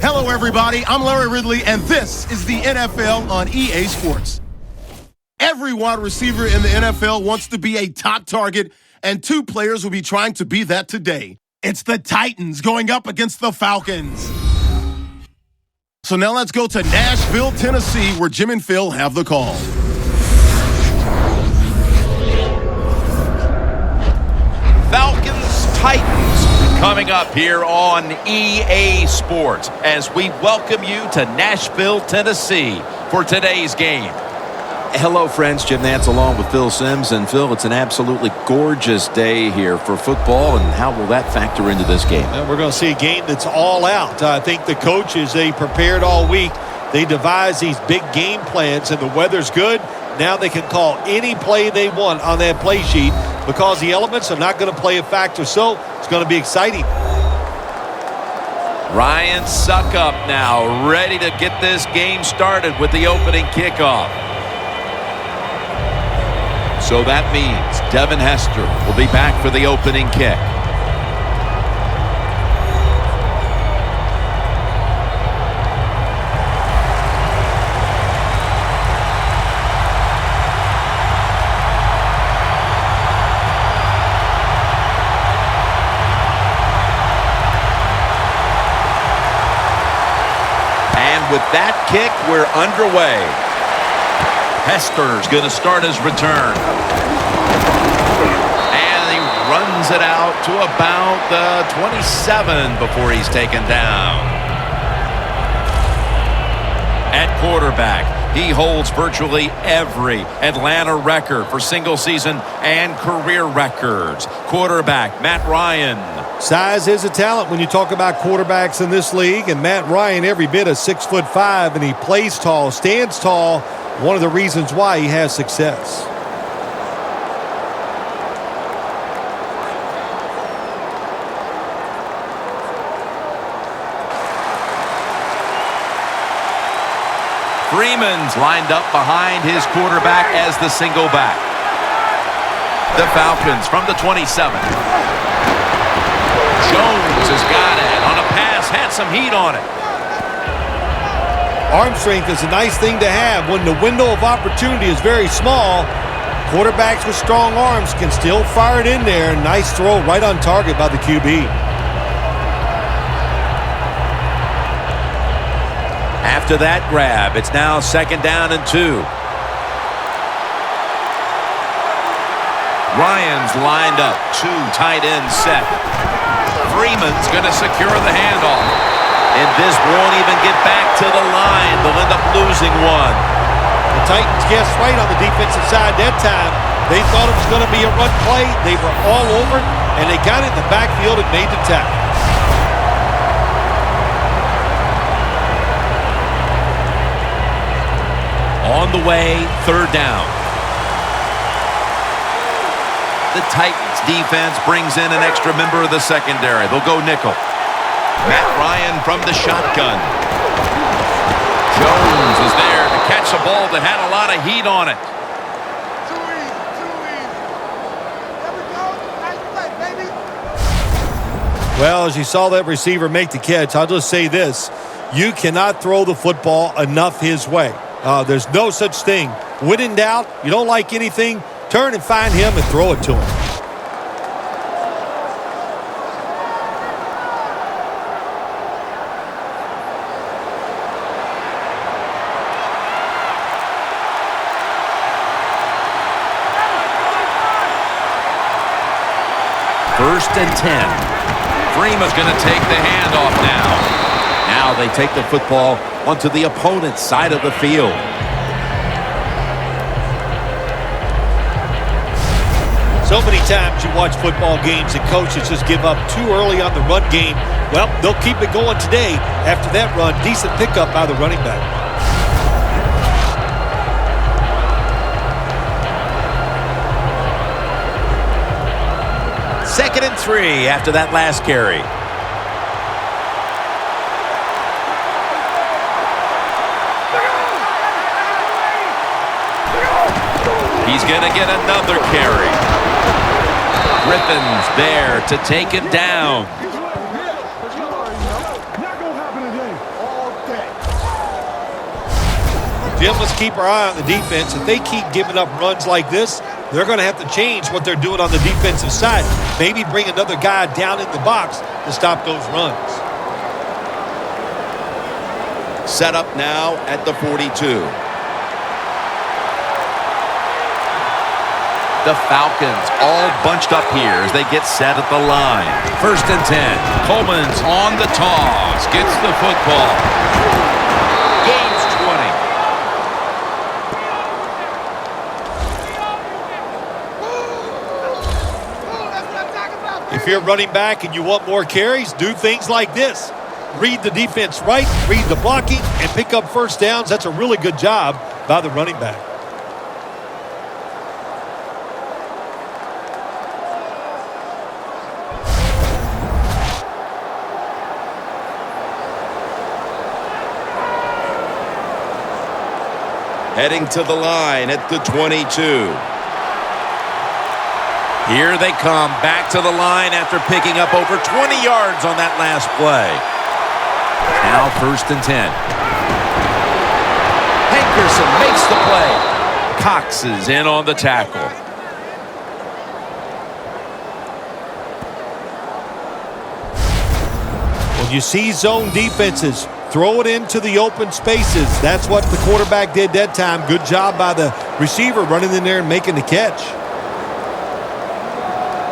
Hello, everybody. I'm Larry Ridley, and this is the NFL on EA Sports. Every wide receiver in the NFL wants to be a top target, and two players will be trying to be that today. It's the Titans going up against the Falcons. So now let's go to Nashville, Tennessee, where Jim and Phil have the call. Falcons-Titans coming up here on EA Sports as we welcome you to Nashville, Tennessee for today's game. Hello, friends. Jim Nantz along with Phil Simms. And, Phil, it's an absolutely gorgeous day here for football, and how will that factor into this game? We're going to see a game that's all out. I think the coaches, they prepared all week. They devised these big game plans, and the weather's good. Now they can call any play they want on that play sheet because the elements are not going to play a factor. So it's going to be exciting. Ryan Suckup now ready to get this game started with the opening kickoff. So that means Devin Hester will be back for the opening kick. And with that kick, we're underway. Hester's going to start his return. And he runs it out to about the 27 before he's taken down. At quarterback, he holds virtually every Atlanta record for single season and career records. Quarterback, Matt Ryan. Size is a talent when you talk about quarterbacks in this league, and Matt Ryan every bit of 6'5", and he plays tall, stands tall. One of the reasons why he has success. Freeman's lined up behind his quarterback as the single back. The Falcons from the 27. Jones has got it on a pass, had some heat on it. Arm strength is a nice thing to have when the window of opportunity is very small. Quarterbacks with strong arms can still fire it in there. Nice throw right on target by the QB. After that grab, it's now 2nd down and 2. Ryan's lined up, 2 tight ends set. Freeman's going to secure the handoff. And this won't even get back to the line. They'll end up losing one. The Titans guessed right on the defensive side that time. They thought it was going to be a run play. They were all over, and they got it in the backfield and made the tackle. On the way, 3rd down. The Titans defense brings in an extra member of the secondary. They'll go nickel. Matt Ryan from the shotgun. Jones is there to catch a ball that had a lot of heat on it. Well, as you saw that receiver make the catch, I'll just say this. You cannot throw the football enough his way. There's no such thing. When in doubt, you don't like anything, turn and find him and throw it to him. First and 10. Freeman's going to take the handoff now. Now they take the football onto the opponent's side of the field. So many times you watch football games and coaches just give up too early on the run game. Well, they'll keep it going today. After that run, decent pickup by the running back. 2nd and 3 after that last carry. He's going to get another carry. Griffin's there to take him down. Jim, let's keep our eye on the defense. If they keep giving up runs like this, they're going to have to change what they're doing on the defensive side. Maybe bring another guy down in the box to stop those runs. Set up now at the 42. The Falcons all bunched up here as they get set at the line. 1st and 10. Coleman's on the toss. Gets the football. Gains 20. If you're running back and you want more carries, do things like this. Read the defense right, read the blocking, and pick up first downs. That's a really good job by the running back. Heading to the line at the 22. Here they come back to the line after picking up over 20 yards on that last play. Now 1st and 10. Hankerson makes the play. Cox is in on the tackle. When you see zone defenses, throw it into the open spaces. That's what the quarterback did that time. Good job by the receiver running in there and making the catch.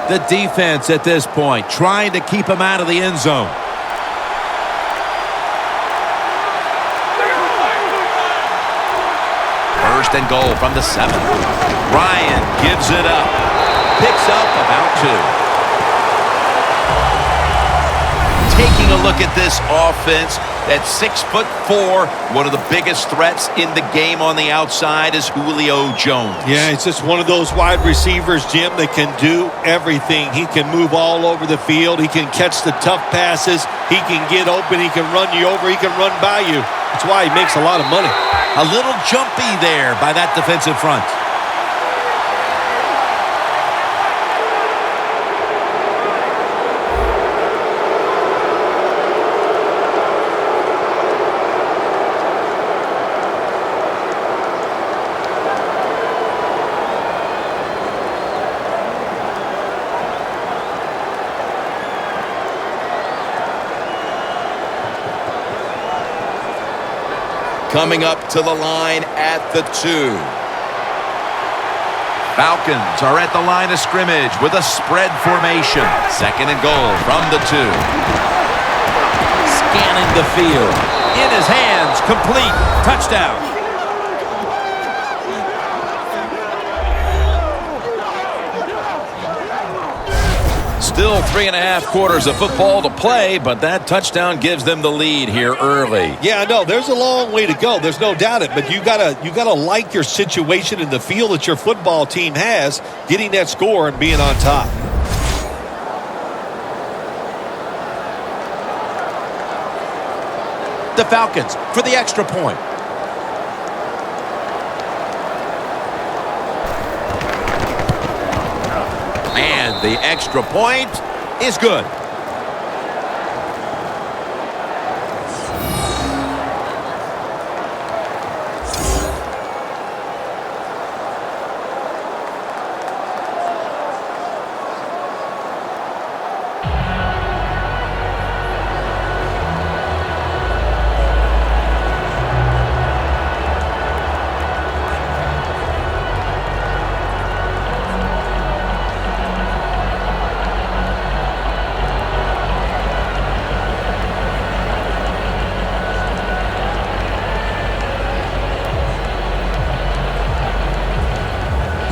The defense at this point trying to keep him out of the end zone. First and goal from the 7. Ryan gives it up. Picks up about 2. Taking a look at this offense, at 6'4", one of the biggest threats in the game on the outside is Julio Jones. Yeah, it's just one of those wide receivers, Jim, that can do everything. He can move all over the field. He can catch the tough passes. He can get open. He can run you over. He can run by you. That's why he makes a lot of money. A little jumpy there by that defensive front. Coming up to the line at the 2. Falcons are at the line of scrimmage with a spread formation. 2nd and goal from the 2. Scanning the field. In his hands, complete. Touchdown. Still 3.5 quarters of football to play, but that touchdown gives them the lead here early. Yeah, I know. There's a long way to go. There's no doubt it. But you gotta like your situation in the field that your football team has, getting that score and being on top. The Falcons for the extra point. And the extra point is good.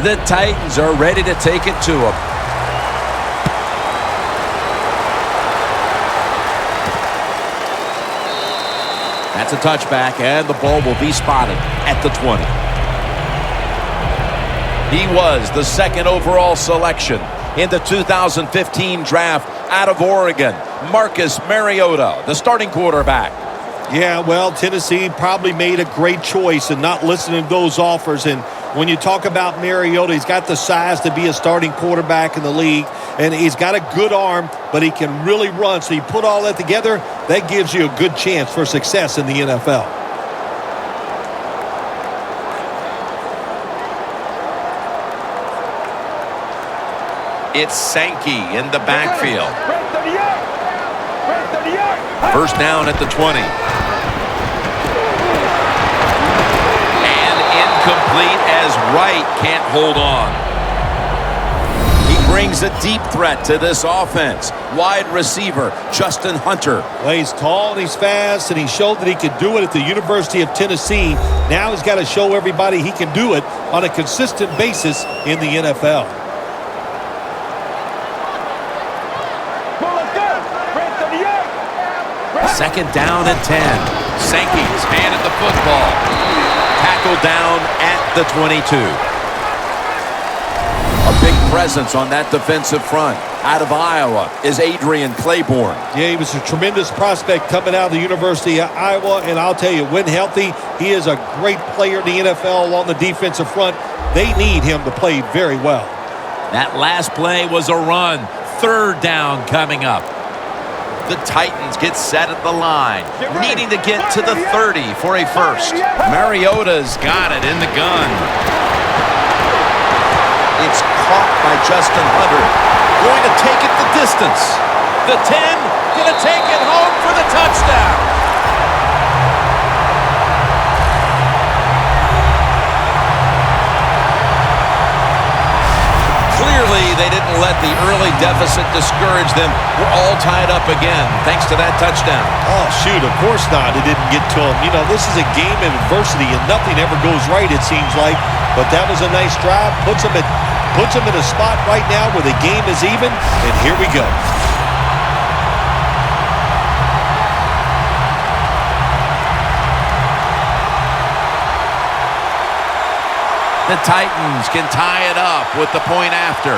The Titans are ready to take it to them. That's a touchback, and the ball will be spotted at the 20. He was the 2nd overall selection in the 2015 draft out of Oregon. Marcus Mariota, the starting quarterback. Yeah, well, Tennessee probably made a great choice in not listening to those offers. And when you talk about Mariota, he's got the size to be a starting quarterback in the league, and he's got a good arm, but he can really run. So you put all that together, that gives you a good chance for success in the NFL. It's Sankey in the backfield. First down at the 20. And incomplete as Wright can't hold on. He brings a deep threat to this offense. Wide receiver, Justin Hunter. Well, he's tall and he's fast, and he showed that he could do it at the University of Tennessee. Now he's got to show everybody he can do it on a consistent basis in the NFL. Second down and 10. Sankey's handed the football. Tackled down at the 22. A big presence on that defensive front. Out of Iowa is Adrian Claiborne. Yeah, he was a tremendous prospect coming out of the University of Iowa, and I'll tell you, when healthy, he is a great player in the NFL along the defensive front. They need him to play very well. That last play was a run. Third down coming up. The Titans get set at the line, needing to get to the 30 for a first. Mariota's got it in the gun. It's caught by Justin Hunter. Going to take it the distance. The 10, going to take it home for the touchdown. Clearly, they didn't let the early deficit discourage them. We're all tied up again, thanks to that touchdown. Oh, shoot, of course not. It didn't get to him. You know, this is a game of adversity, and nothing ever goes right, it seems like. But that was a nice drive. Puts them in a spot right now where the game is even, and here we go. The Titans can tie it up with the point after.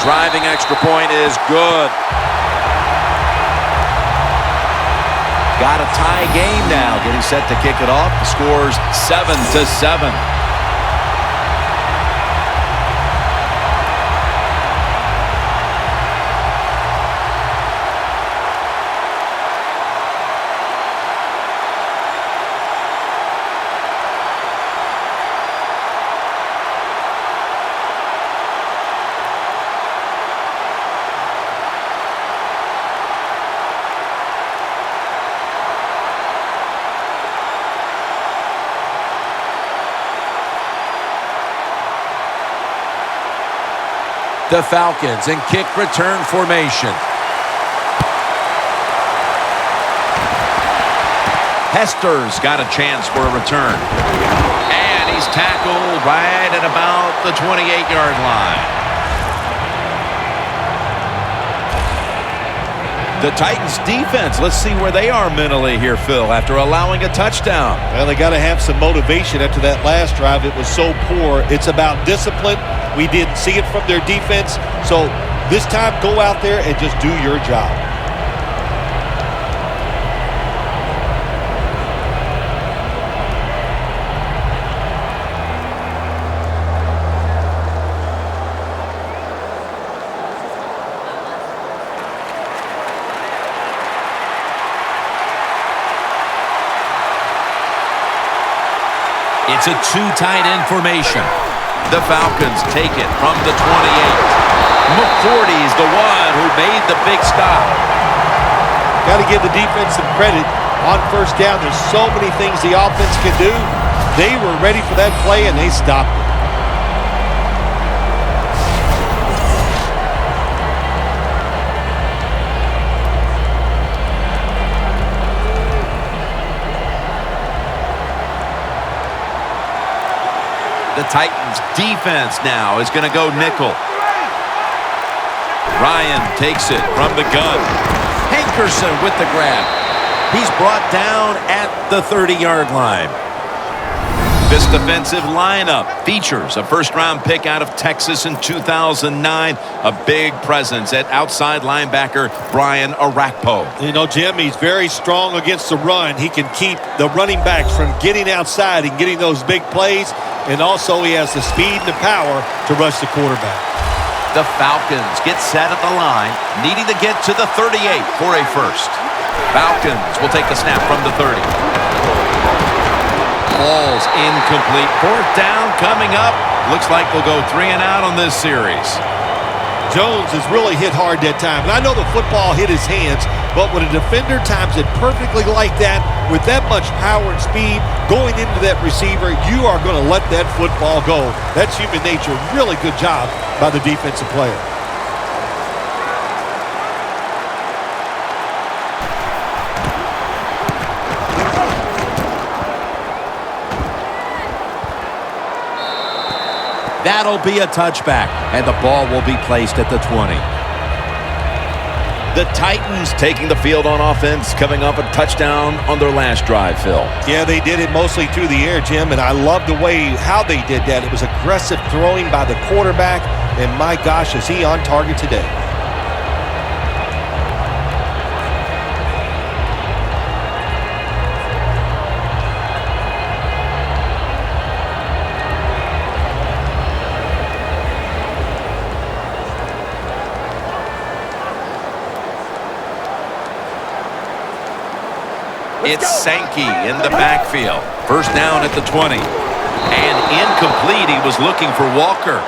Driving extra point is good. Got a tie game now. Getting set to kick it off. The score's 7-7. The Falcons in kick return formation. Hester's got a chance for a return. And he's tackled right at about the 28-yard line. The Titans defense, let's see where they are mentally here, Phil, after allowing a touchdown. Well, they got to have some motivation after that last drive. It was so poor. It's about discipline. We didn't see it from their defense. So this time, go out there and just do your job. It's a two tight end formation. The Falcons take it from the 28. McCourty's the one who made the big stop. Got to give the defense some credit on first down. There's so many things the offense can do. They were ready for that play, and they stopped it. The Titans defense now is going to go nickel. Ryan takes it from the gun. Hankerson with the grab. He's brought down at the 30-yard line. This defensive lineup features a first-round pick out of Texas in 2009. A big presence at outside linebacker Brian Orakpo. You know, Jim, he's very strong against the run. He can keep the running backs from getting outside and getting those big plays. And also he has the speed and the power to rush the quarterback. The Falcons get set at the line, needing to get to the 38 for a first. Falcons will take the snap from the 30. ball's incomplete. Fourth down coming up. Looks like they'll go 3 and out on this series. Jones has really hit hard that time. And I know the football hit his hands, but when a defender times it perfectly like that, with that much power and speed going into that receiver, you are going to let that football go. That's human nature. Really good job by the defensive player. That'll be a touchback, and the ball will be placed at the 20. The Titans taking the field on offense, coming up a touchdown on their last drive, Phil. Yeah, they did it mostly through the air, Jim, and I love the way how they did that. It was aggressive throwing by the quarterback, and my gosh, is he on target today. It's Sankey in the backfield. First down at the 20. And incomplete. He was looking for Walker.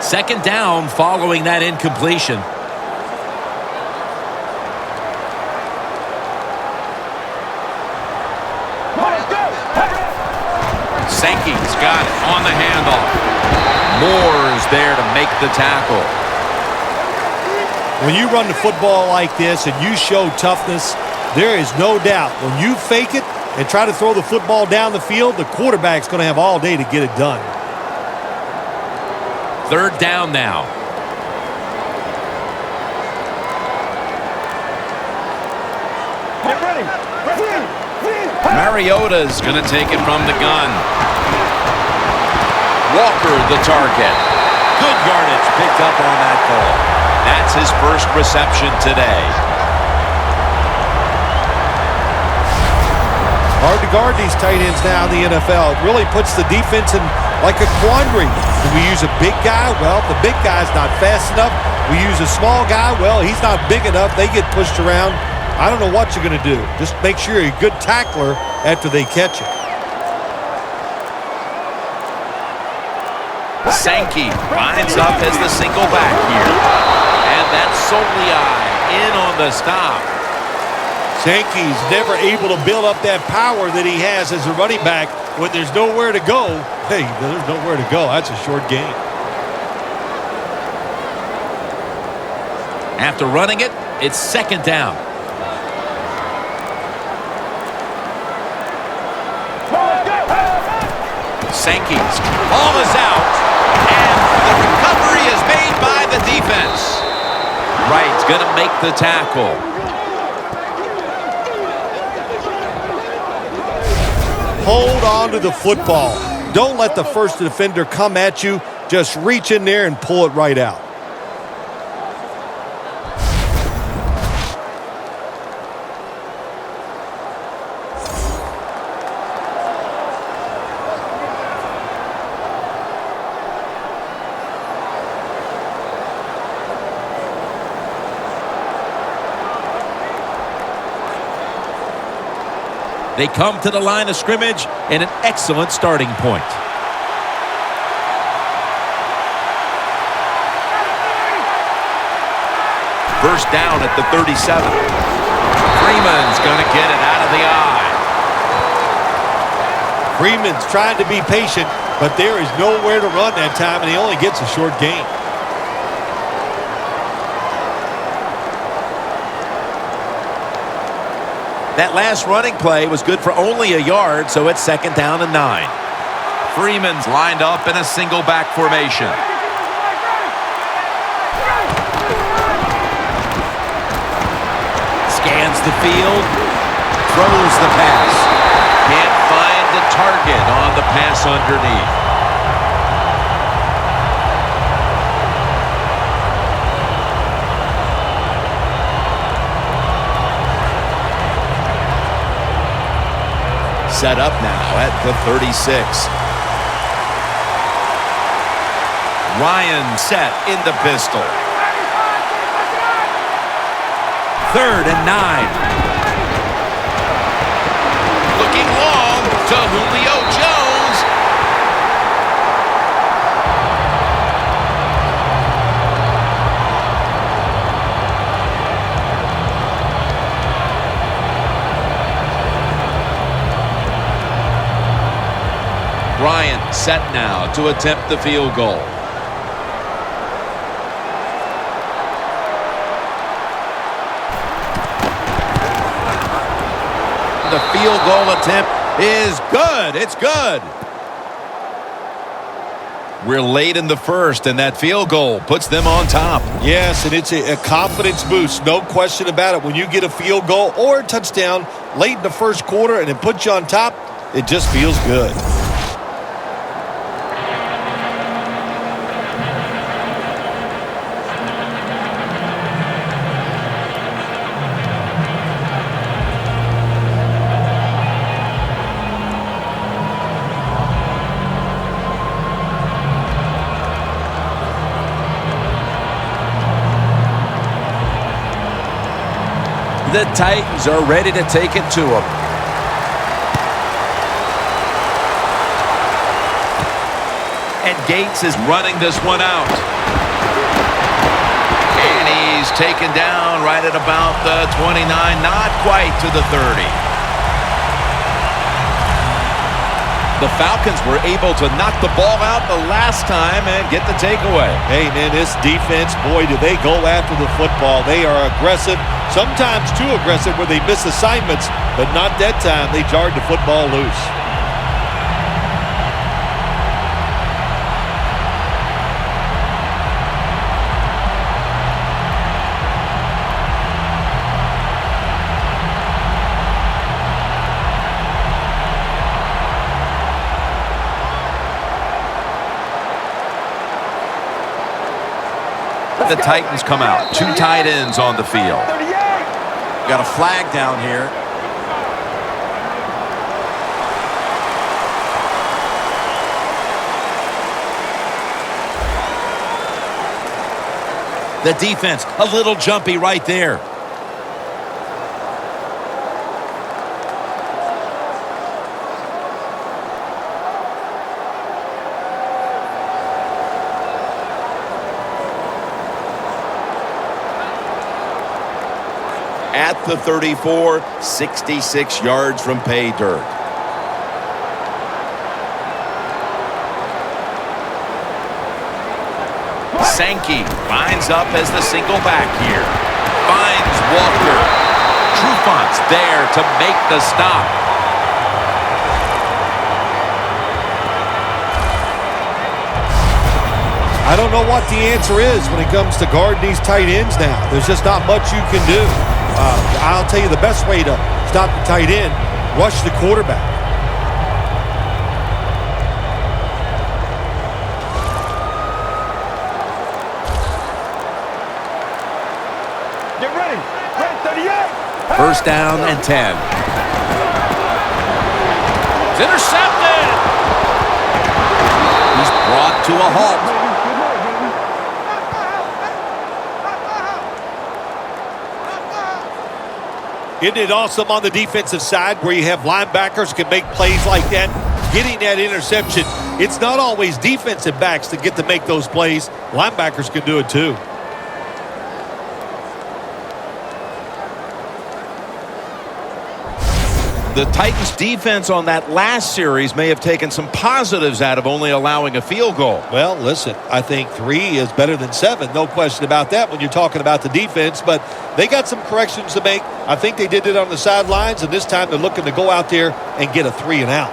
Second down following that incompletion. Sankey's got it on the handoff. Moore's there to make the tackle. When you run the football like this and you show toughness, there is no doubt when you fake it and try to throw the football down the field, the quarterback's going to have all day to get it done. Third down now. Get ready. Mariota's going to take it from the gun. Walker the target. Good yardage picked up on that ball. That's his first reception today. Hard to guard these tight ends now in the NFL. It really puts the defense in like a quandary. Do we use a big guy? Well, the big guy's not fast enough. We use a small guy. Well, he's not big enough. They get pushed around. I don't know what you're going to do. Just make sure you're a good tackler after they catch it. Sankey lines up as the single back here. And that's Soliai in on the stop. Sankey's never able to build up that power that he has as a running back when there's nowhere to go. Hey, there's nowhere to go. That's a short game. After running it, it's second down. Sankey's ball is out, and the recovery is made by the defense. Wright's going to make the tackle. Hold on to the football. Don't let the first defender come at you. Just reach in there and pull it right out. They come to the line of scrimmage in an excellent starting point. First down at the 37. Freeman's going to get it out of the eye. Freeman's trying to be patient, but there is nowhere to run that time, and he only gets a short gain. That last running play was good for only a yard, so it's second down and 9. Freeman's lined up in a single back formation. Scans the field, throws the pass. Can't find the target on the pass underneath. Set up now at the 36. Ryan set in the pistol. 3rd and 9. Looking long to Julio Jones. Bryant set now to attempt the field goal. The field goal attempt is good. It's good. We're late in the first, and that field goal puts them on top. Yes, and it's a confidence boost. No question about it. When you get a field goal or a touchdown late in the first quarter and it puts you on top, it just feels good. The Titans are ready to take it to him. And Gates is running this one out. And he's taken down right at about the 29, not quite to the 30. The Falcons were able to knock the ball out the last time and get the takeaway. Hey, man, this defense, boy, do they go after the football. They are aggressive, sometimes too aggressive where they miss assignments, but not that time. They jarred the football loose. The Titans come out. 2 tight ends on the field. Got a flag down here. The defense, a little jumpy right there. At the 34, 66 yards from pay dirt. Sankey lines up as the single back here. Finds Walker. Trufont's there to make the stop. I don't know what the answer is when it comes to guarding these tight ends now. There's just not much you can do. I'll tell you the best way to stop the tight end, rush the quarterback. Get ready. Red 38. First down and 10. It's intercepted. He's brought to a halt. Isn't it awesome on the defensive side where you have linebackers can make plays like that? Getting that interception, it's not always defensive backs that get to make those plays. Linebackers can do it too. The Titans defense on that last series may have taken some positives out of only allowing a field goal. Well, listen, I think 3 is better than 7. No question about that when you're talking about the defense, but they got some corrections to make. I think they did it on the sidelines, and this time they're looking to go out there and get a 3 and out.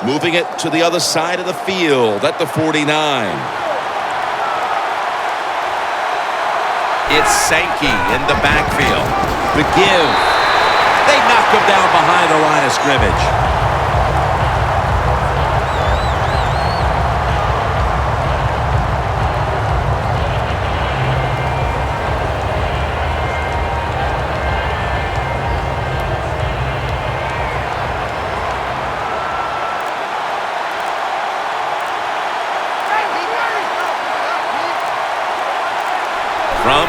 Moving it to the other side of the field at the 49. It's Sankey in the backfield. The give. They knock him down behind the line of scrimmage.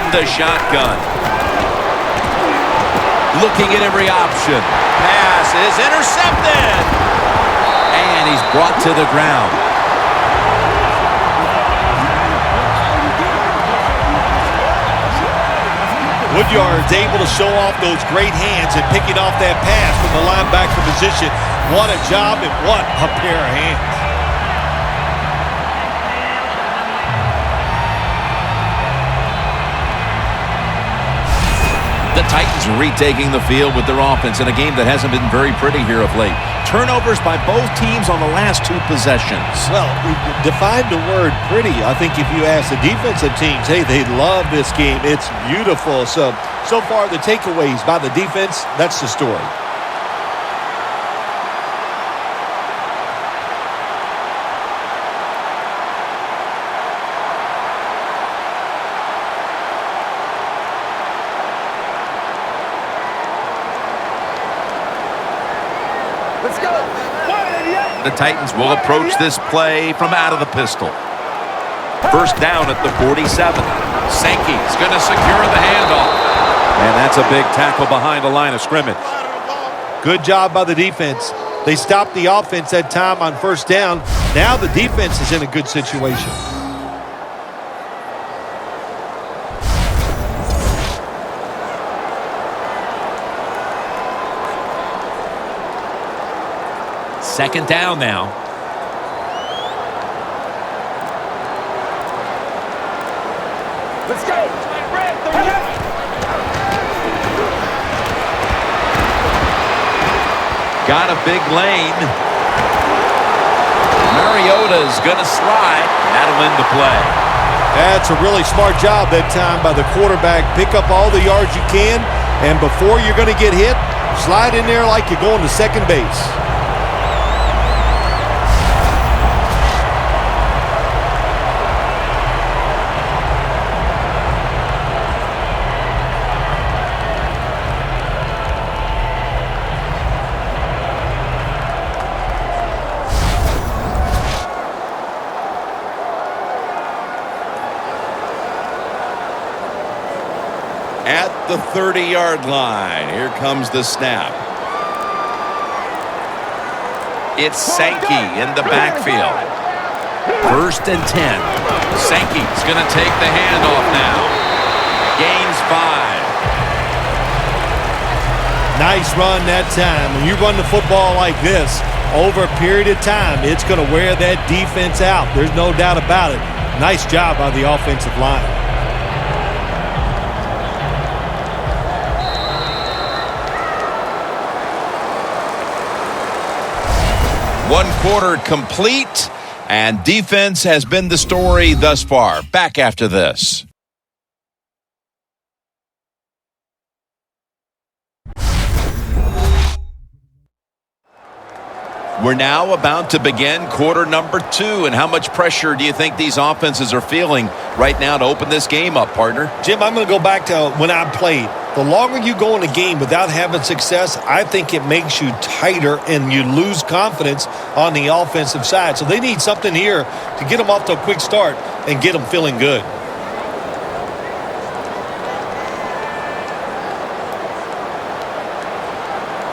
in the shotgun. Looking at every option. Pass is intercepted. And he's brought to the ground. Woodyard's able to show off those great hands and picking off that pass from the linebacker position. What a job and what a pair of hands. The Titans retaking the field with their offense in a game that hasn't been very pretty here of late. Turnovers by both teams on the last two possessions. Well, define the word pretty. I think if you ask the defensive teams, hey, they love this game. It's beautiful. So far the takeaways by the defense, that's the story. Let's go. The Titans will approach this play from out of the pistol. First down at the 47. Sankey's going to secure the handoff. And that's a big tackle behind the line of scrimmage. Good job by the defense. They stopped the offense that time on first down. Now the defense is in a good situation. Second down now. Let's go. Got a big lane. Mariota's going to slide. That'll end the play. That's a really smart job that time by the quarterback. Pick up all the yards you can, and before you're going to get hit, slide in there like you're going to second base. At the 30-yard line. Here comes the snap. It's Sankey in the backfield. First and 10. Sankey's going to take the handoff now. Gains 5. Nice run that time. When you run the football like this, over a period of time, it's going to wear that defense out. There's no doubt about it. Nice job by the offensive line. One quarter complete, and defense has been the story thus far. Back after this. We're now about to begin quarter number 2, and how much pressure do you think these offenses are feeling right now to open this game up, partner? Jim, I'm going to go back to when I played. The longer you go in a game without having success, I think it makes you tighter and you lose confidence on the offensive side. So they need something here to get them off to a quick start and get them feeling good.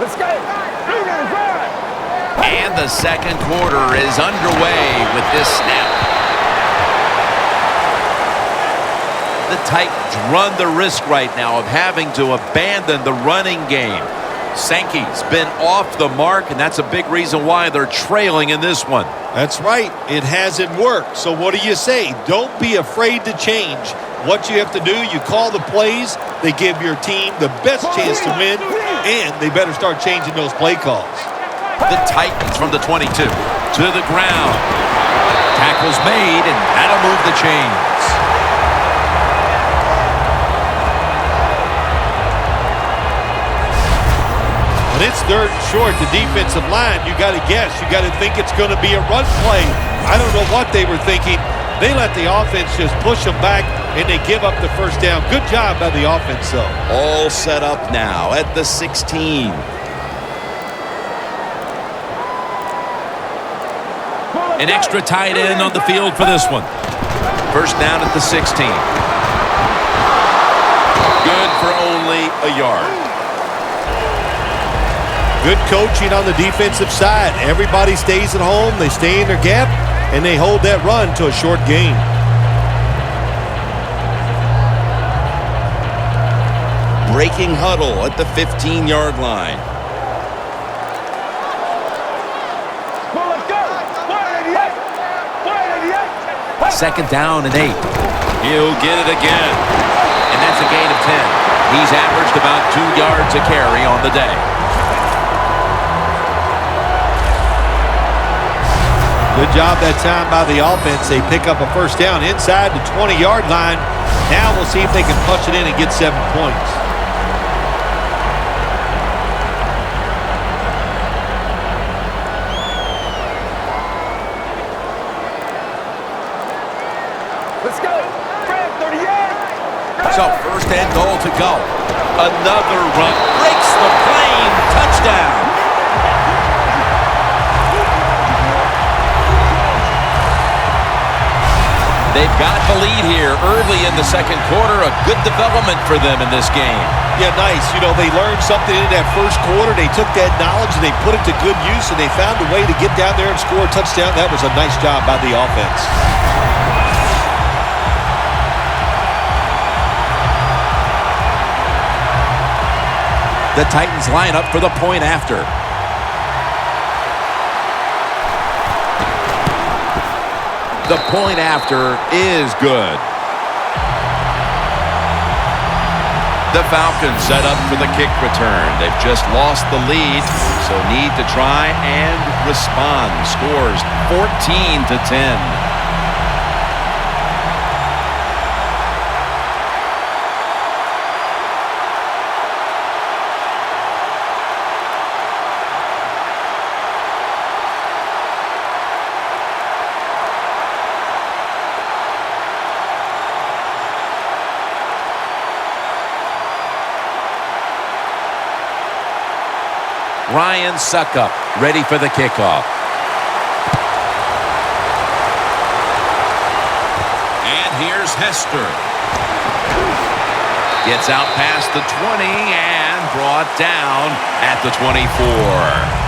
Let's go. And the second quarter is underway with this snap. The Titans run the risk right now of having to abandon the running game. Sankey's been off the mark, and that's a big reason why they're trailing in this one. That's right. It hasn't worked. So what do you say? Don't be afraid to change. What you have to do, you call the plays. They give your team the best chance to win, and they better start changing those play calls. The Titans from the 22 to the ground. Tackle's made, and that'll move the chains. When it's third and short, the defensive line, you got to guess. You got to think it's going to be a run play. I don't know what they were thinking. They let the offense just push them back, and they give up the first down. Good job by the offense, though. All set up now at the 16. An extra tight end on the field for this one. First down at the 16. for only a yard. Good coaching on the defensive side. Everybody stays at home. They stay in their gap, and they hold that run to a short gain. Breaking huddle at the 15-yard line. Second down and 8. He'll get it again. And that's a gain of 10. He's averaged about 2 yards a carry on the day. Good job that time by the offense. They pick up a first down inside the 20-yard line. Now we'll see if they can punch it in and get 7 points. Let's go. Fred, 38. So first and goal to go. Another run. Breaks the plane. Touchdown. They've got the lead here early in the second quarter. A good development for them in this game. Yeah, nice. You know, they learned something in that first quarter. They took that knowledge and they put it to good use, and they found a way to get down there and score a touchdown. That was a nice job by the offense. The Titans line up for the point after. The point after is good. The Falcons set up for the kick return. They've just lost the lead, so need to try and respond. Scores 14-10. Ryan Suckup ready for the kickoff. And here's Hester. Gets out past the 20 and brought down at the 24.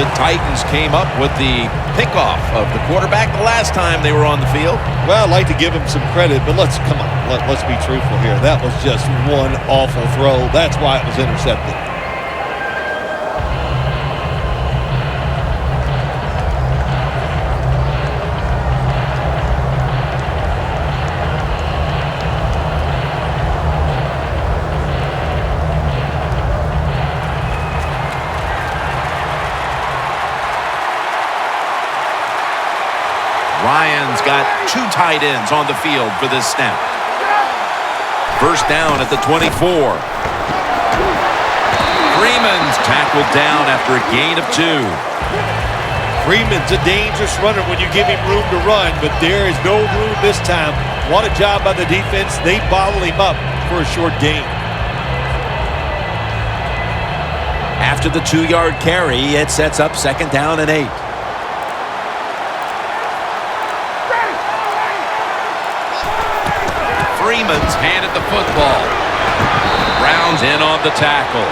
The Titans came up with the pickoff of the quarterback the last time they were on the field. Well, I'd like to give him some credit, but let's be truthful here. That was just one awful throw. That's why it was intercepted. Ryan's got 2 tight ends on the field for this snap. First down at the 24. Freeman's tackled down after a gain of 2. Freeman's a dangerous runner when you give him room to run, but there is no room this time. What a job by the defense. They bottled him up for a short gain. After the 2-yard carry, it sets up second down and 8. Freeman's handed the football. Brown's in on the tackle.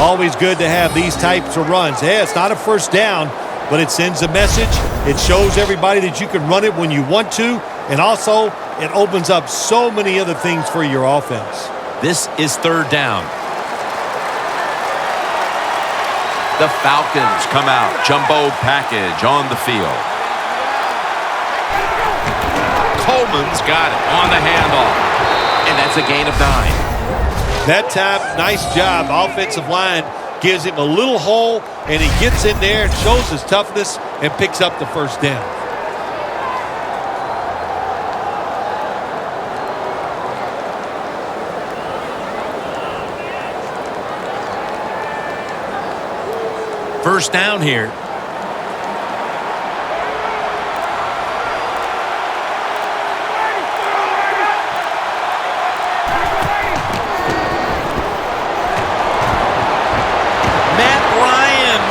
Always good to have these types of runs. Yeah, it's not a first down, but it sends a message. It shows everybody that you can run it when you want to, and also it opens up so many other things for your offense. This is third down. The Falcons come out. Jumbo package on the field. Coleman's got it on the handoff. And that's a gain of 9. That time, nice job. Offensive line gives him a little hole, and he gets in there and shows his toughness and picks up the first down. First down here.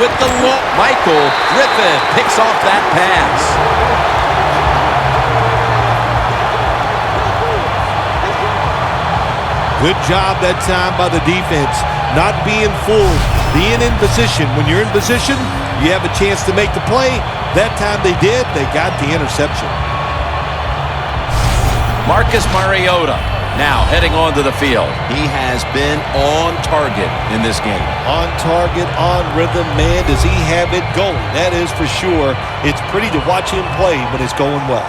with the look. Michael Griffin picks off that pass. Good job that time by the defense. Not being fooled. Being in position. When you're in position, you have a chance to make the play. That time they did. They got the interception. Marcus Mariota now heading onto the field. He has been on target in this game. On target, on rhythm. Man, does he have it going. That is for sure. It's pretty to watch him play when it's going well.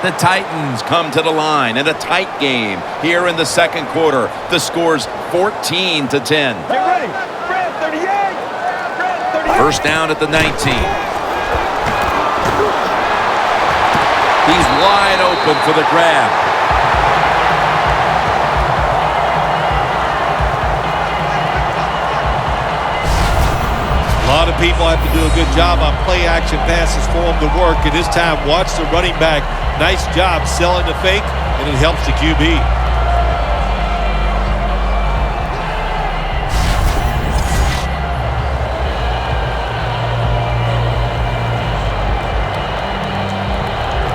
The Titans come to the line in a tight game here in the second quarter. The score's 14-10. Get ready. Fred, 38. Fred, 38. First down at the 19. He's wide open for the grab. A lot of people have to do a good job on play action passes for him to work. And this time, watch the running back. Nice job selling the fake, and it helps the QB.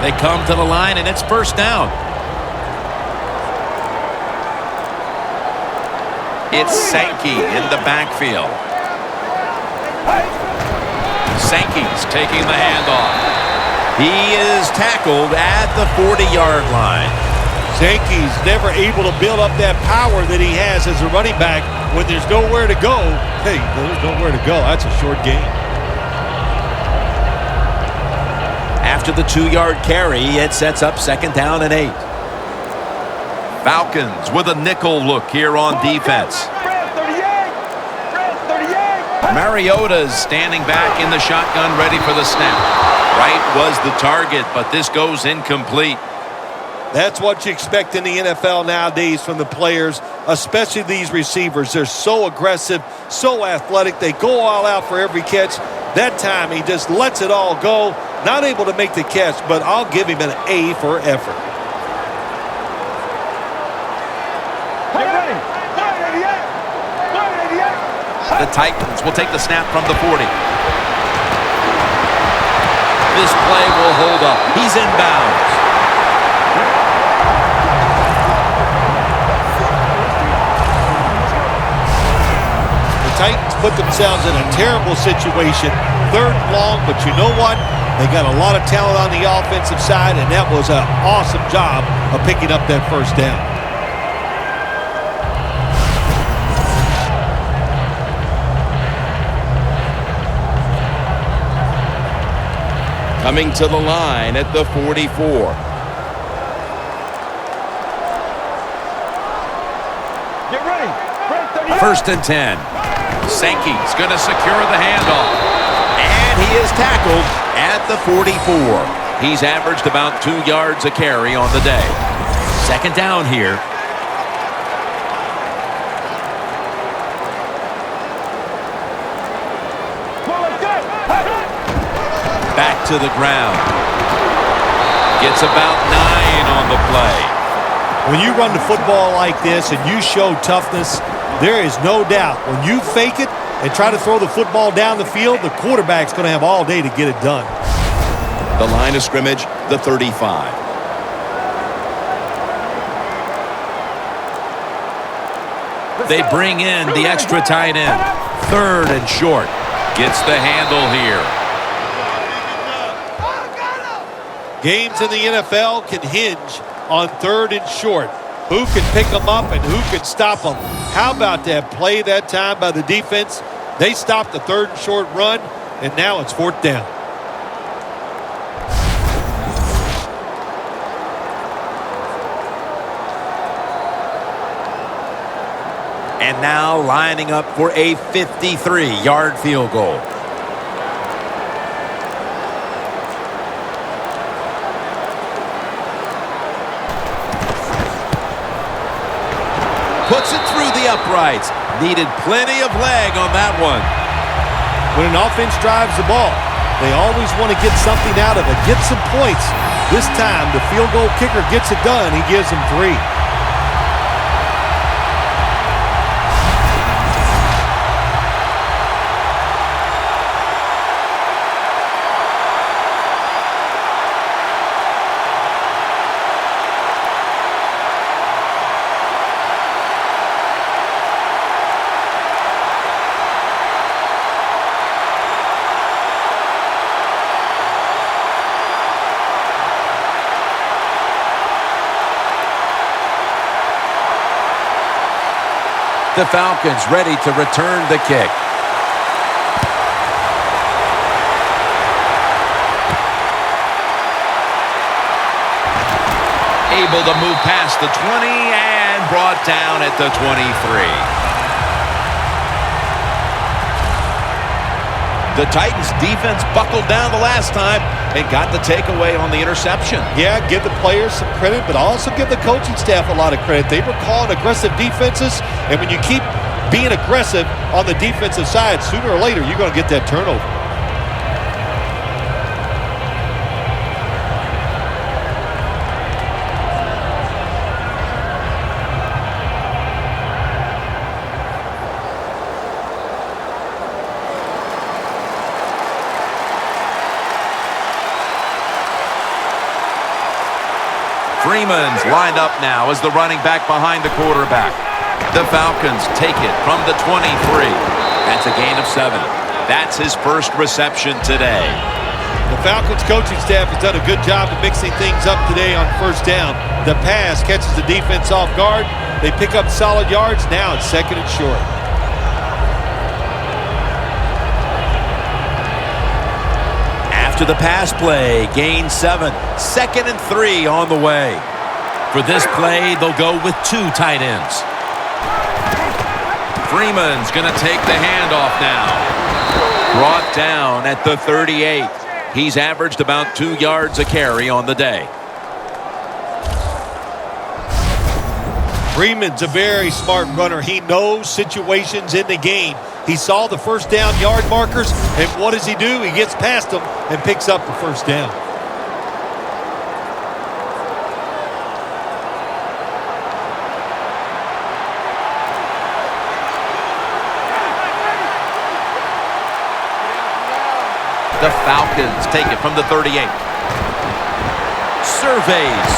They come to the line, and it's first down. It's Sankey in the backfield. Sankey's taking the handoff. He is tackled at the 40-yard line. Sankey's never able to build up that power that he has as a running back when there's nowhere to go. Hey, there's nowhere to go. That's a short game. After the 2-yard carry, it sets up second down and 8. Falcons with a nickel look here on defense. Fred, 38. Fred, 38. Mariota's standing back in the shotgun ready for the snap. Right was the target, but this goes incomplete. That's what you expect in the NFL nowadays from the players, especially these receivers. They're so aggressive, so athletic. They go all out for every catch. That time, he just lets it all go. Not able to make the catch, but I'll give him an A for effort. Get ready. 188. 188. The Titans will take the snap from the 40. This play will hold up. He's inbounds. The Titans put themselves in a terrible situation. Third and long, but you know what? They got a lot of talent on the offensive side, and that was an awesome job of picking up that first down. Coming to the line at the 44. Get ready. Fred, 38. First and 10. Sankey's going to secure the handoff. And he is tackled at the 44. He's averaged about 2 yards a carry on the day. Second down here. Back to the ground. Gets about 9 on the play. When you run the football like this and you show toughness, there is no doubt when you fake it and try to throw the football down the field, the quarterback's going to have all day to get it done. The line of scrimmage, the 35. They bring in the extra tight end. Third and short. Gets the handle here. Games in the NFL can hinge on third and short. Who can pick them up and who can stop them? How about that play that time by the defense? They stopped the third and short run, and now it's fourth down. And now lining up for a 53-yard field goal. Puts it through the uprights. Needed plenty of leg on that one. When an offense drives the ball, they always want to get something out of it, get some points. This time, the field goal kicker gets it done. He gives them 3. The Falcons ready to return the kick. Able to move past the 20 and brought down at the 23. The Titans defense buckled down the last time and got the takeaway on the interception. Yeah, give the players some credit, but also give the coaching staff a lot of credit. They were calling aggressive defenses, and when you keep being aggressive on the defensive side, sooner or later, you're going to get that turnover. Freeman's lined up now as the running back behind the quarterback. The Falcons take it from the 23. That's a gain of 7. That's his first reception today. The Falcons coaching staff has done a good job of mixing things up today on first down. The pass catches the defense off guard. They pick up solid yards. Now it's 2nd and short. After the pass play, gain 7. 2nd and 3 on the way. For this play, they'll go with 2 tight ends. Freeman's going to take the handoff now. Brought down at the 38. He's averaged about 2 yards a carry on the day. Freeman's a very smart runner. He knows situations in the game. He saw the first down yard markers, and what does he do? He gets past them and picks up the first down. The Falcons take it from the 38. Surveys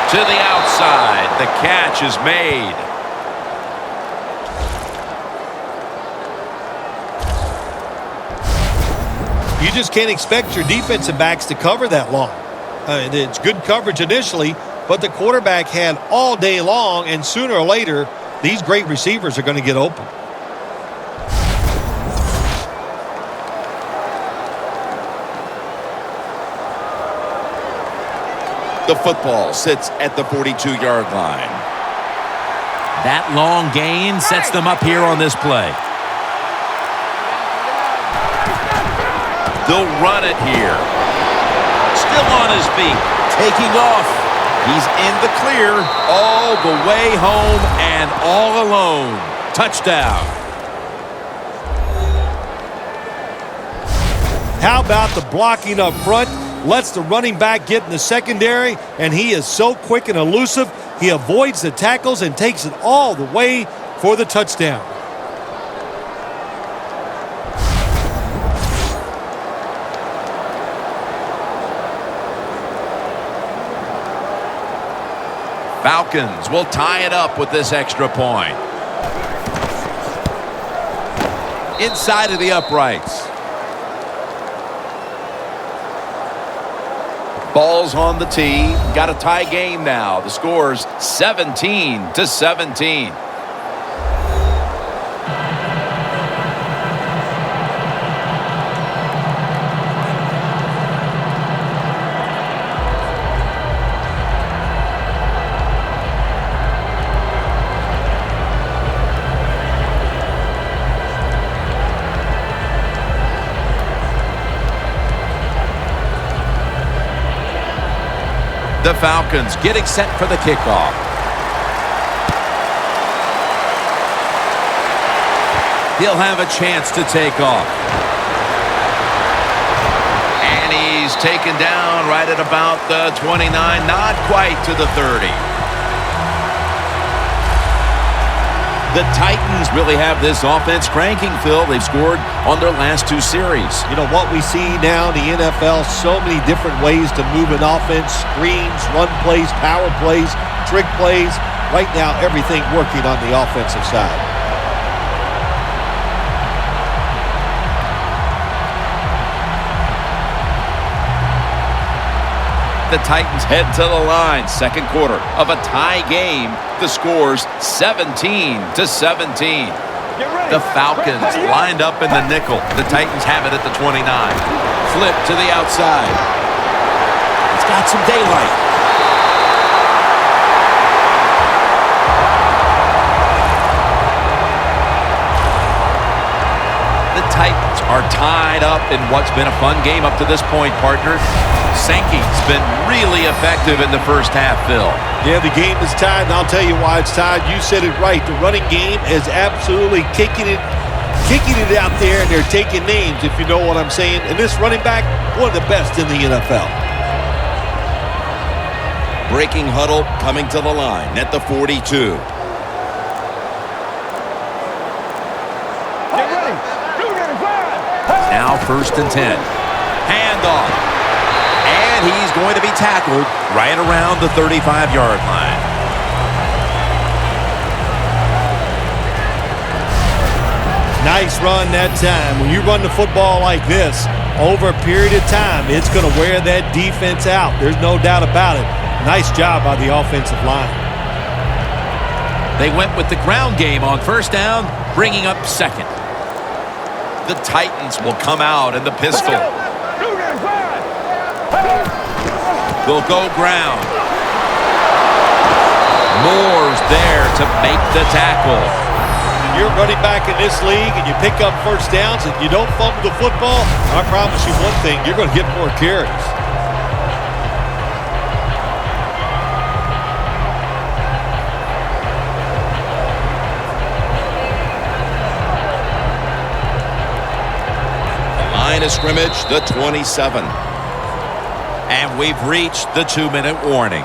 to the outside. The catch is made. You just can't expect your defensive backs to cover that long. It's good coverage initially, but the quarterback had all day long, and sooner or later, these great receivers are going to get open. The football sits at the 42-yard line. That long gain sets them up here on this play. They'll run it here. Still on his feet. Taking off. He's in the clear all the way home and all alone. Touchdown. How about the blocking up front? Lets the running back get in the secondary, and he is so quick and elusive. He avoids the tackles and takes it all the way for the touchdown. Falcons will tie it up with this extra point. Inside of the uprights. Ball's on the tee. Got a tie game now. The score's 17-17. The Falcons getting set for the kickoff. He'll have a chance to take off. And he's is taken down right at about the 29, not quite to the 30. The Titans really have this offense cranking, Phil. They've scored on their last 2 series. You know what we see now in the NFL, so many different ways to move an offense, screens, run plays, power plays, trick plays. Right now, everything working on the offensive side. The Titans head to the line. Second quarter of a tie game. The score's 17-17. The Falcons lined up in the nickel. The Titans have it at the 29. Flip to the outside. It's got some daylight. The Titans are tied up in what's been a fun game up to this point, partner. Sankey's been really effective in the first half, Phil. Yeah, the game is tied, and I'll tell you why it's tied. You said it right. The running game is absolutely kicking it out there, and they're taking names, if you know what I'm saying. And this running back, one of the best in the NFL. Breaking huddle coming to the line at the 42. Now 1st and 10. Handoff. And he's going to be tackled right around the 35-yard line. Nice run that time. When you run the football like this, over a period of time, it's going to wear that defense out. There's no doubt about it. Nice job by the offensive line. They went with the ground game on 1st down, bringing up 2nd. The Titans will come out in the pistol. They'll go ground. Moore's there to make the tackle. When you're running back in this league and you pick up 1st downs and you don't fumble the football, I promise you one thing, you're going to get more carries. Line of scrimmage, the 27. And we've reached the 2-minute warning.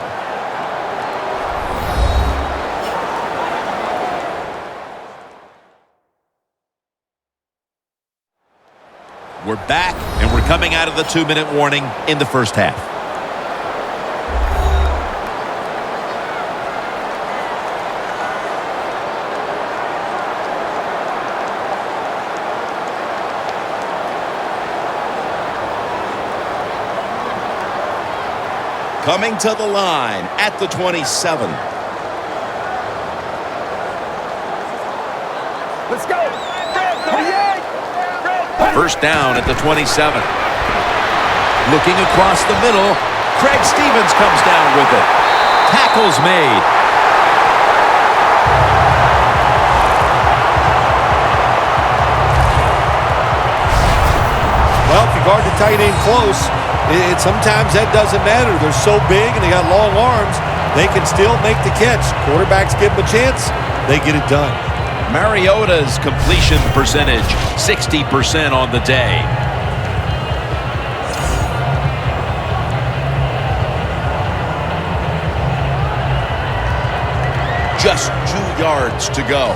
We're back, and we're coming out of the 2-minute warning in the first half. Coming to the line at the 27. Let's go. 1st down at the 27. Looking across the middle, Craig Stevens comes down with it. Tackle's made. Well, if you guard the tight end close, sometimes that doesn't matter. They're so big and they got long arms, they can still make the catch. Quarterbacks give them a chance, they get it done. Mariota's completion percentage, 60% on the day. Just 2 yards to go.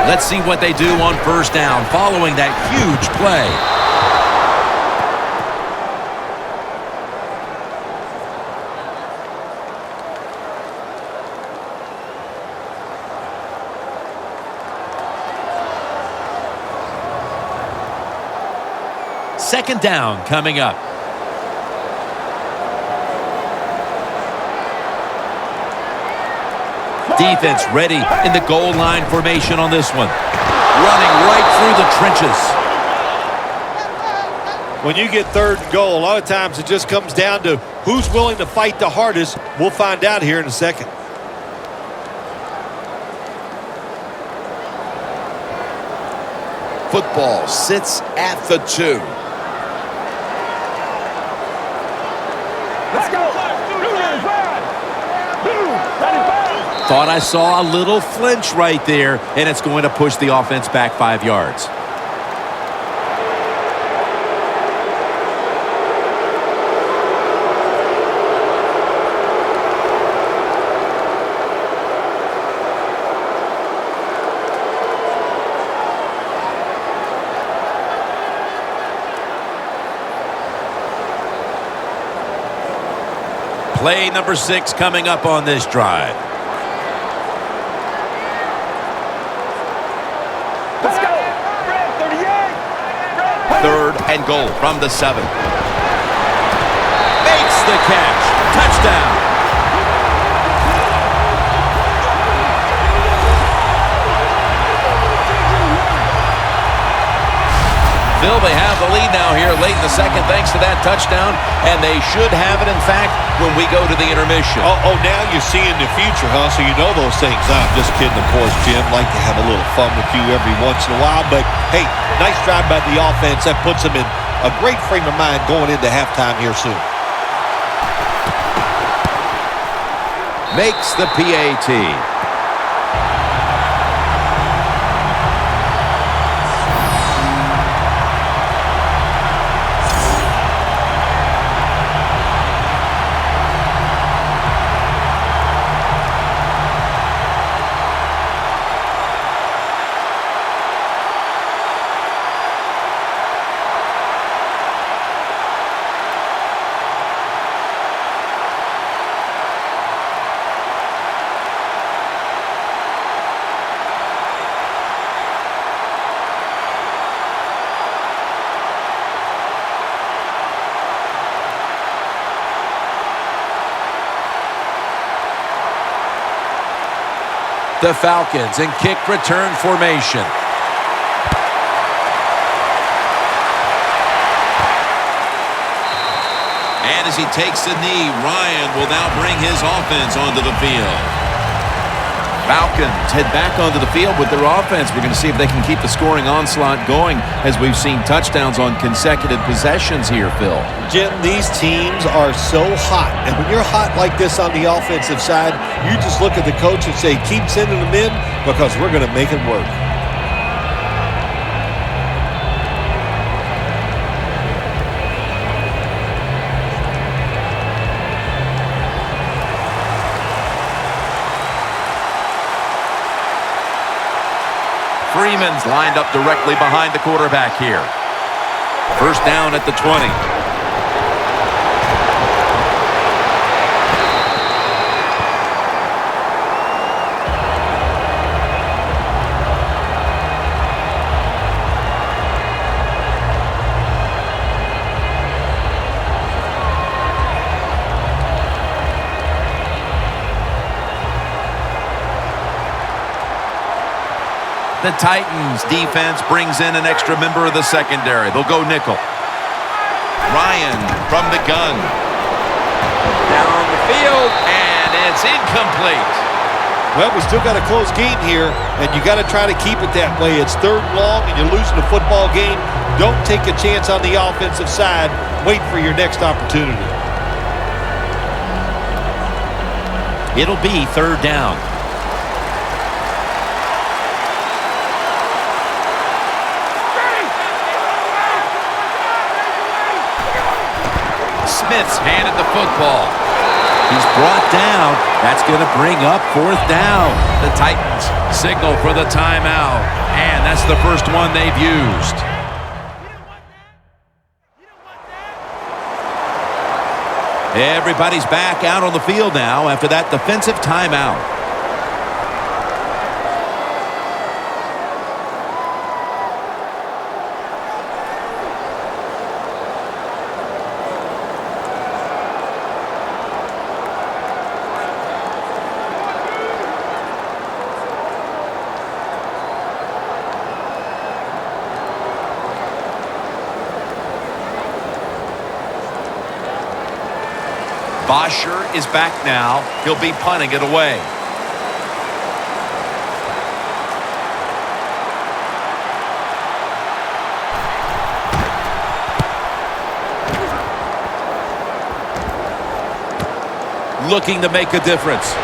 Let's see what they do on 1st down following that huge play. Second down coming up. Defense ready in the goal line formation on this one. Running right through the trenches. When you get 3rd and goal, a lot of times it just comes down to who's willing to fight the hardest. We'll find out here in a second. Football sits at the 2. Let's go. Thought I saw a little flinch right there, and it's going to push the offense back 5 yards. Play number 6 coming up on this drive. Let's go. Red 38. Third and goal from the 7. Makes the catch. Touchdown. Phil, they have the lead now here late in the second thanks to that touchdown, and they should have it, in fact, when we go to the intermission. Oh, now you're seeing the future, huh? So you know those things. I'm just kidding, of course, Jim. Like to have a little fun with you every once in a while. But, hey, nice drive by the offense. That puts them in a great frame of mind going into halftime here soon. Makes the PAT. The Falcons in kick return formation. And as he takes the knee, Ryan will now bring his offense onto the field. Falcons head back onto the field with their offense. We're going to see if they can keep the scoring onslaught going as we've seen touchdowns on consecutive possessions here, Phil. Jim, these teams are so hot. And when you're hot like this on the offensive side, you just look at the coach and say, keep sending them in because we're going to make it work. Freeman's lined up directly behind the quarterback here. First down at the 20. The Titans defense brings in an extra member of the secondary. They'll go nickel. Ryan from the gun. Down the field, and it's incomplete. Well, we still got a close game here, and you got to try to keep it that way. It's third and long, and you're losing the football game. Don't take a chance on the offensive side. Wait for your next opportunity. It'll be third down. Smith's handed the football. He's brought down. That's going to bring up fourth down. The Titans signal for the timeout, and that's the first one they've used. Everybody's back out on the field now after that defensive timeout. Bosher is back now. He'll be punting it away. Looking to make a difference.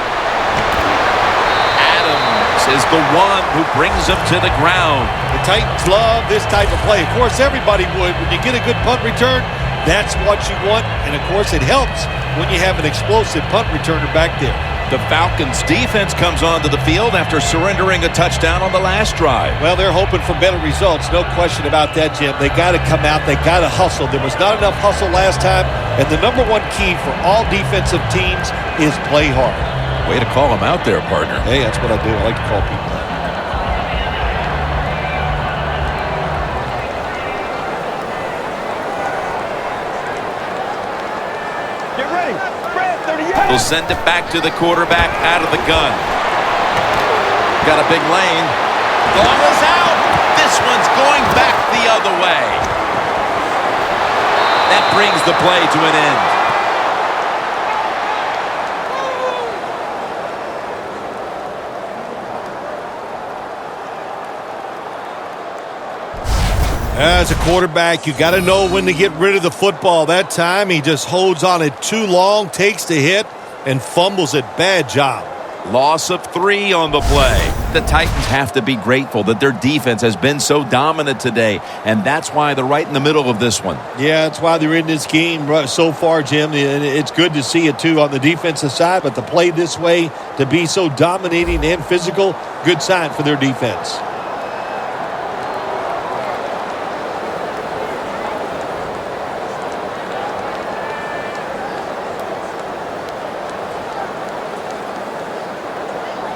is the one who brings him to the ground. The Titans love this type of play. Of course, everybody would. When you get a good punt return, that's what you want. And, of course, it helps when you have an explosive punt returner back there. The Falcons defense comes onto the field after surrendering a touchdown on the last drive. Well, they're hoping for better results. No question about that, Jim. They got to come out. They got to hustle. There was not enough hustle last time. And the number one key for all defensive teams is play hard. Way to call him out there, partner. Hey, that's what I do. I like to call people out. Get ready. Red 38. Will send it back to the quarterback out of the gun. Got a big lane. Ball is out. This one's going back the other way. That brings the play to an end. As a quarterback, you got to know when to get rid of the football. That time, he just holds on it too long, takes the hit, and fumbles it. Bad job. Loss of 3 on the play. The Titans have to be grateful that their defense has been so dominant today, and that's why they're right in the middle of this one. Yeah, that's why they're in this game so far, Jim. And it's good to see it, too, on the defensive side. But to play this way, to be so dominating and physical, good sign for their defense.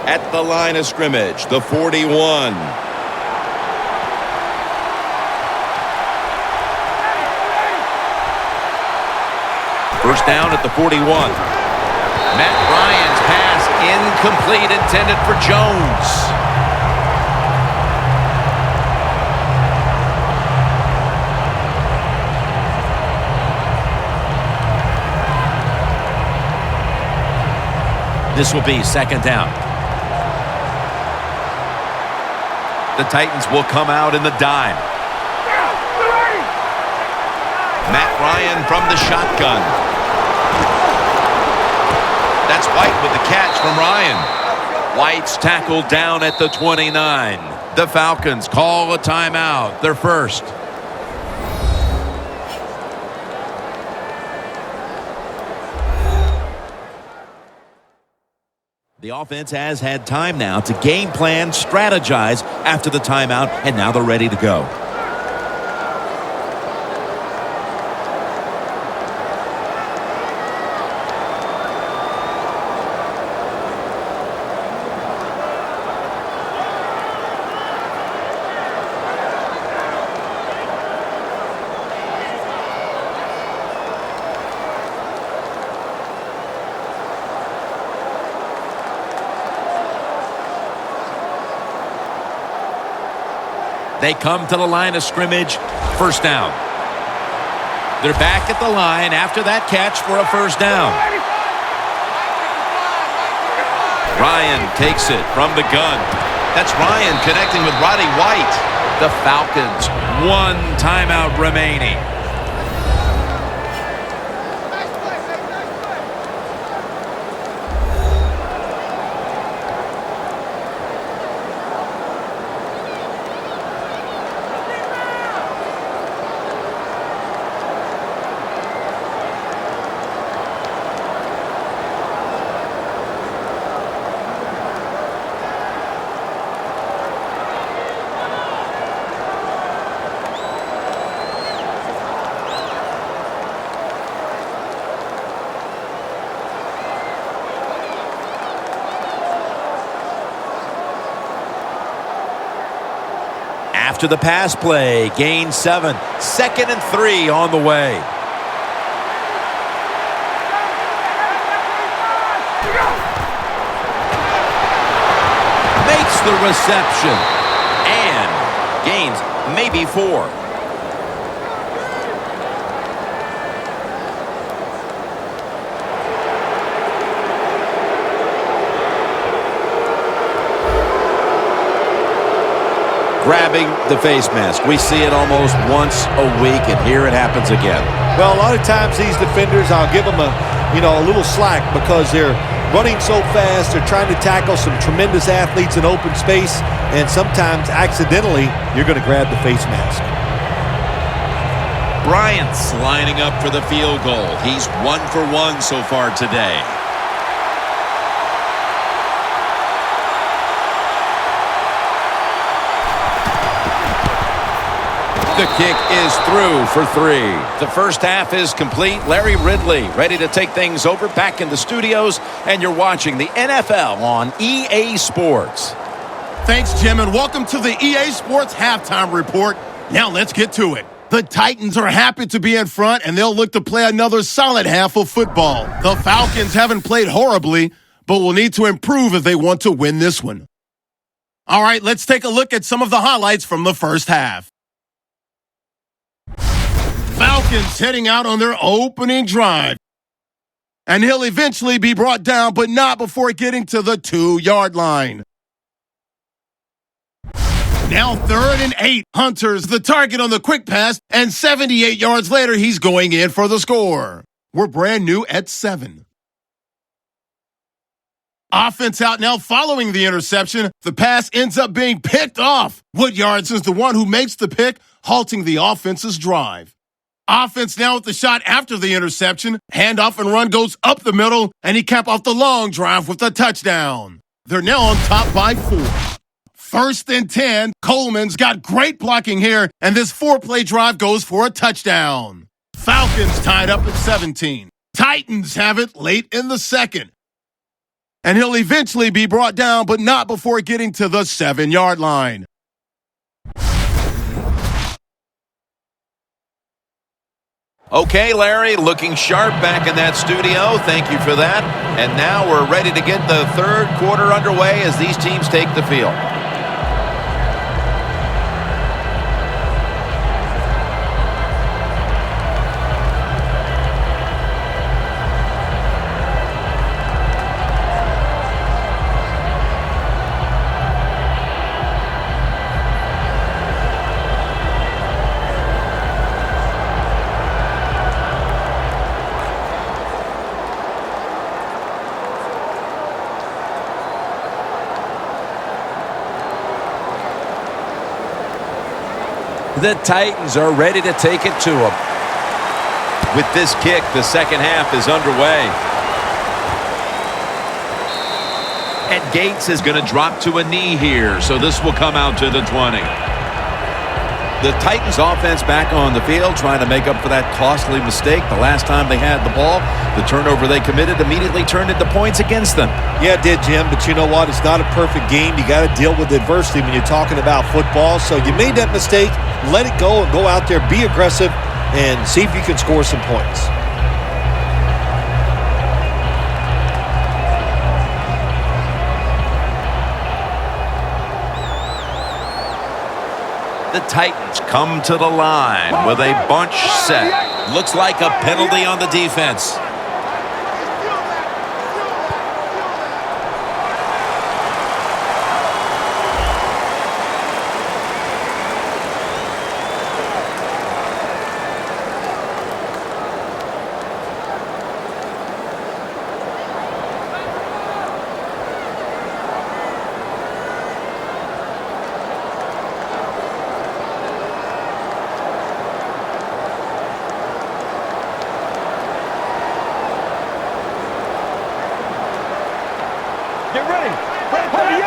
At the line of scrimmage, the 41. First down at the 41. Matt Ryan's pass incomplete, intended for Jones. This will be second down. The Titans will come out in the dime. Matt Ryan from the shotgun. That's White with the catch from Ryan. White's tackled down at the 29. The Falcons call a timeout. Their first. The offense has had time now to game plan, strategize after the timeout, and now they're ready to go. They come to the line of scrimmage. First down. They're back at the line after that catch for a first down. Ryan takes it from the gun. That's Ryan connecting with Roddy White. The Falcons, 1 timeout remaining. After the pass play, gain 7. 2nd and 3 on the way. Makes the reception. And gains maybe 4. Grabbing the face mask. We see it almost once a week, and here it happens again. Well, a lot of times these defenders, I'll give them a little slack because they're running so fast. They're trying to tackle some tremendous athletes in open space, and sometimes accidentally, you're going to grab the face mask. Bryant's lining up for the field goal. He's 1 for 1 so far today. The kick is through for 3. The first half is complete. Larry Ridley ready to take things over back in the studios, and you're watching the NFL on EA Sports. Thanks, Jim, and welcome to the EA Sports Halftime Report. Now let's get to it. The Titans are happy to be in front, and they'll look to play another solid half of football. The Falcons haven't played horribly, but will need to improve if they want to win this one. All right, let's take a look at some of the highlights from the first half. Falcons heading out on their opening drive. And he'll eventually be brought down, but not before getting to the 2-yard line. Now 3rd and 8. Hunter's the target on the quick pass, and 78 yards later, he's going in for the score. We're brand new at 7. Offense out now following the interception. The pass ends up being picked off. Woodyard is the one who makes the pick, halting the offense's drive. Offense now with the shot after the interception. Handoff and run goes up the middle, and he capped off the long drive with a touchdown. They're now on top by 4. 1st and 10. Coleman's got great blocking here, and this 4-play drive goes for a touchdown. Falcons tied up at 17. Titans have it late in the second. And he'll eventually be brought down, but not before getting to the 7-yard line. Okay, Larry, looking sharp back in that studio. Thank you for that. And now we're ready to get the third quarter underway as these teams take the field. The Titans are ready to take it to them. With this kick, the second half is underway. And Gates is going to drop to a knee here, so this will come out to the 20. The Titans offense back on the field trying to make up for that costly mistake the last time they had the ball. The turnover they committed immediately turned into points against them. Yeah, it did, Jim, but you know what? It's not a perfect game. You got to deal with adversity when you're talking about football. So you made that mistake, let it go, and go out there, be aggressive, and see if you can score some points. The Titans come to the line with a bunch set. Looks like a penalty on the defense. Get ready. Red 38.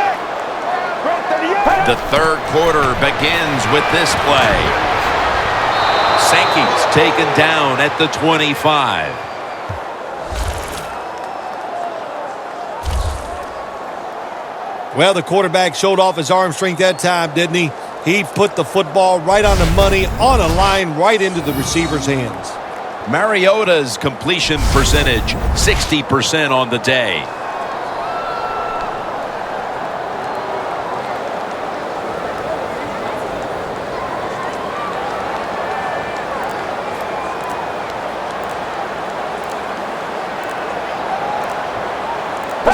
Red 38. The third quarter begins with this play. Sankey's taken down at the 25. Well, the quarterback showed off his arm strength that time, didn't he? He put the football right on the money, on a line, right into the receiver's hands. Mariota's completion percentage, 60% on the day.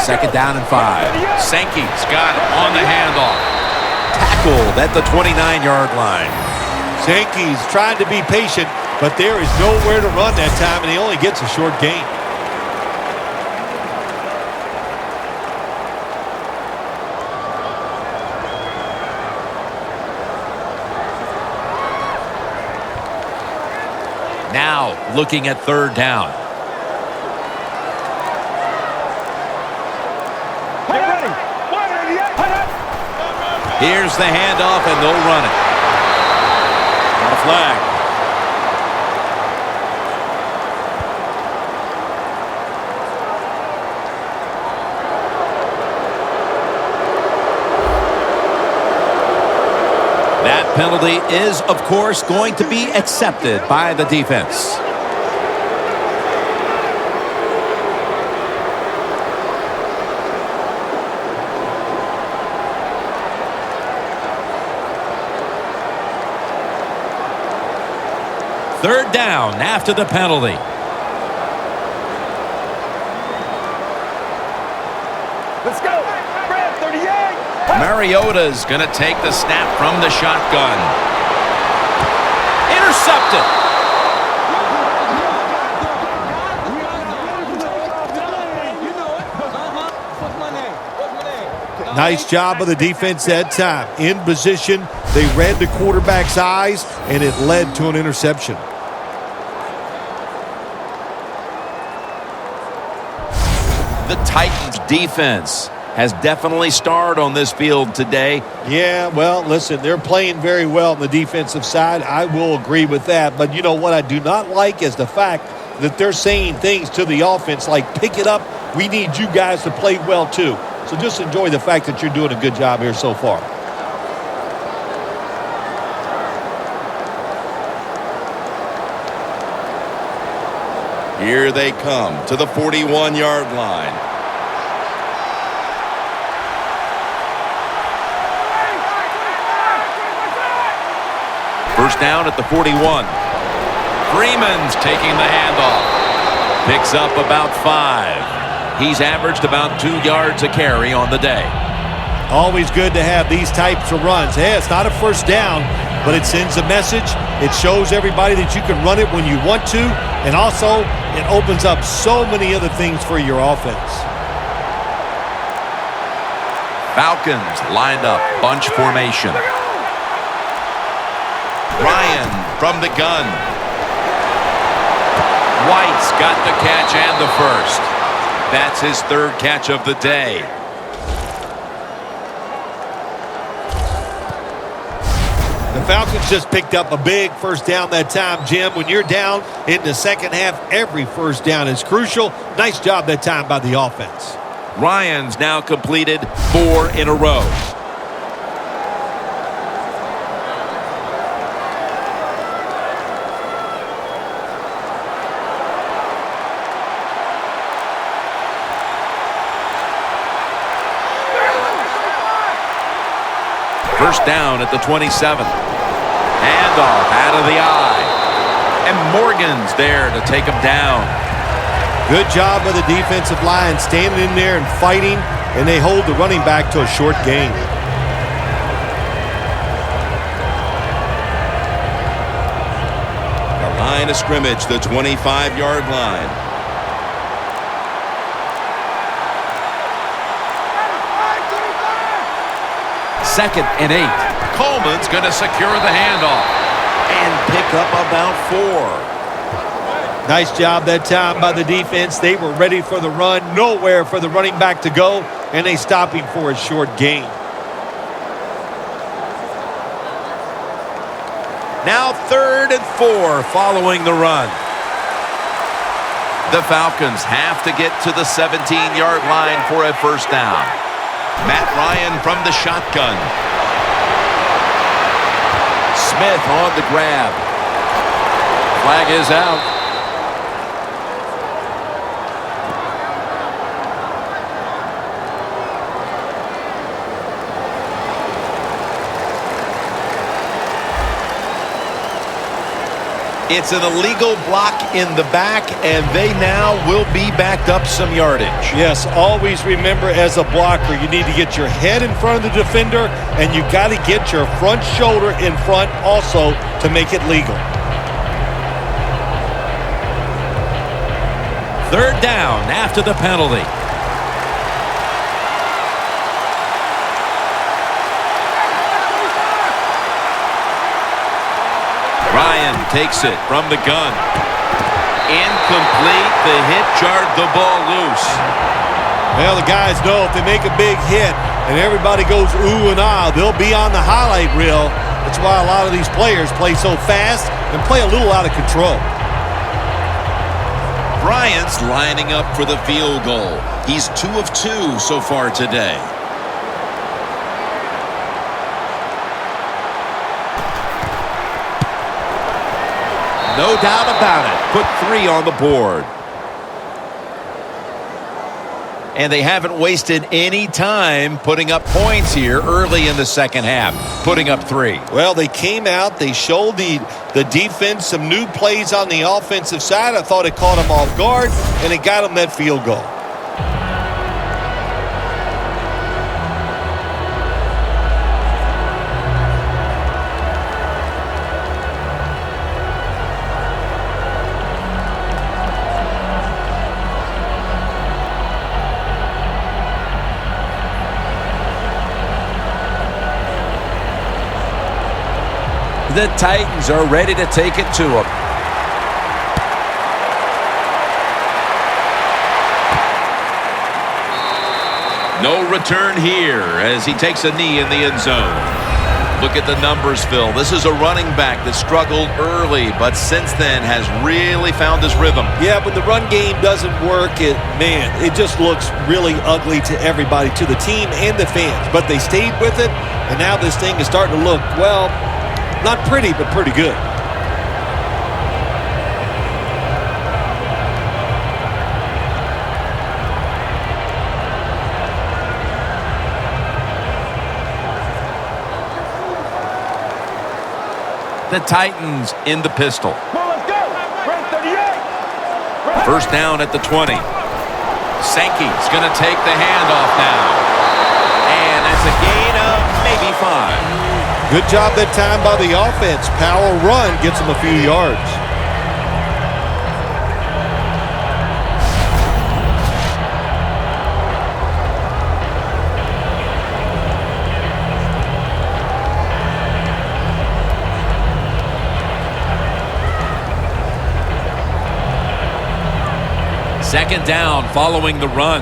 Second down and 5. Sankey's got it on the handoff. Tackled at the 29-yard line. Sankey's trying to be patient, but there is nowhere to run that time, and he only gets a short gain. Now looking at third down. Get ready. 188. Here's the handoff, and they'll run it. Got a flag. That penalty is, of course, going to be accepted by the defense. Third down after the penalty. Let's go. Brad, 38. Mariota's going to take the snap from the shotgun. Intercepted. Nice job of the defense that time. In position, they read the quarterback's eyes, and it led to an interception. The Titans defense has definitely starred on this field today. Yeah, well, listen, they're playing very well on the defensive side. I will agree with that. But you know what I do not like is the fact that they're saying things to the offense like, pick it up. We need you guys to play well too. So just enjoy the fact that you're doing a good job here so far. Here they come to the 41-yard line. First down at the 41. Freeman's taking the handoff. Picks up about 5. He's averaged about 2 yards a carry on the day. Always good to have these types of runs. Hey, it's not a first down, but it sends a message. It shows everybody that you can run it when you want to, and also it opens up so many other things for your offense. Falcons lined up, bunch formation. Ryan from the gun. White's got the catch and the first. That's his third catch of the day. The Falcons just picked up a big first down that time, Jim. When you're down in the second half, every first down is crucial. Nice job that time by the offense. Ryan's now completed 4 in a row. First down at the 27. Handoff out of the eye. And Morgan's there to take him down. Good job of the defensive line standing in there and fighting, and they hold the running back to a short gain. The line of scrimmage, the 25-yard line. Second and 8. Coleman's going to secure the handoff and pick up about 4. Nice job that time by the defense. They were ready for the run, nowhere for the running back to go, and they stop him for a short gain. Now 3rd and 4 following the run. The Falcons have to get to the 17-yard line for a first down. Matt Ryan from the shotgun. Smith on the grab. Flag is out. It's an illegal block in the back, and they now will be backed up some yardage. Yes, always remember as a blocker, you need to get your head in front of the defender, and you got to get your front shoulder in front also to make it legal. 3rd down after the penalty. Ryan takes it from the gun. Incomplete. The hit jarred the ball loose. Well, the guys know if they make a big hit and everybody goes ooh and ah, they'll be on the highlight reel. That's why a lot of these players play so fast and play a little out of control. Bryant's lining up for the field goal. He's 2 of 2 so far today. No doubt about it. Put 3 on the board. And they haven't wasted any time putting up points here early in the second half, putting up 3. Well, they came out. They showed the defense some new plays on the offensive side. I thought it caught them off guard, and it got them that field goal. The Titans are ready to take it to him. No return here as he takes a knee in the end zone. Look at the numbers, Phil. This is a running back that struggled early, but since then has really found his rhythm. Yeah, when the run game doesn't work, it just looks really ugly to everybody, to the team and the fans. But they stayed with it, and now this thing is starting to look, well, not pretty, but pretty good. The Titans in the pistol. Come on, let's go. Red 38. First down at the 20. Sankey's going to take the handoff now. And that's a gain of maybe 5. Good job that time by the offense. Power run gets them a few yards. Second down following the run.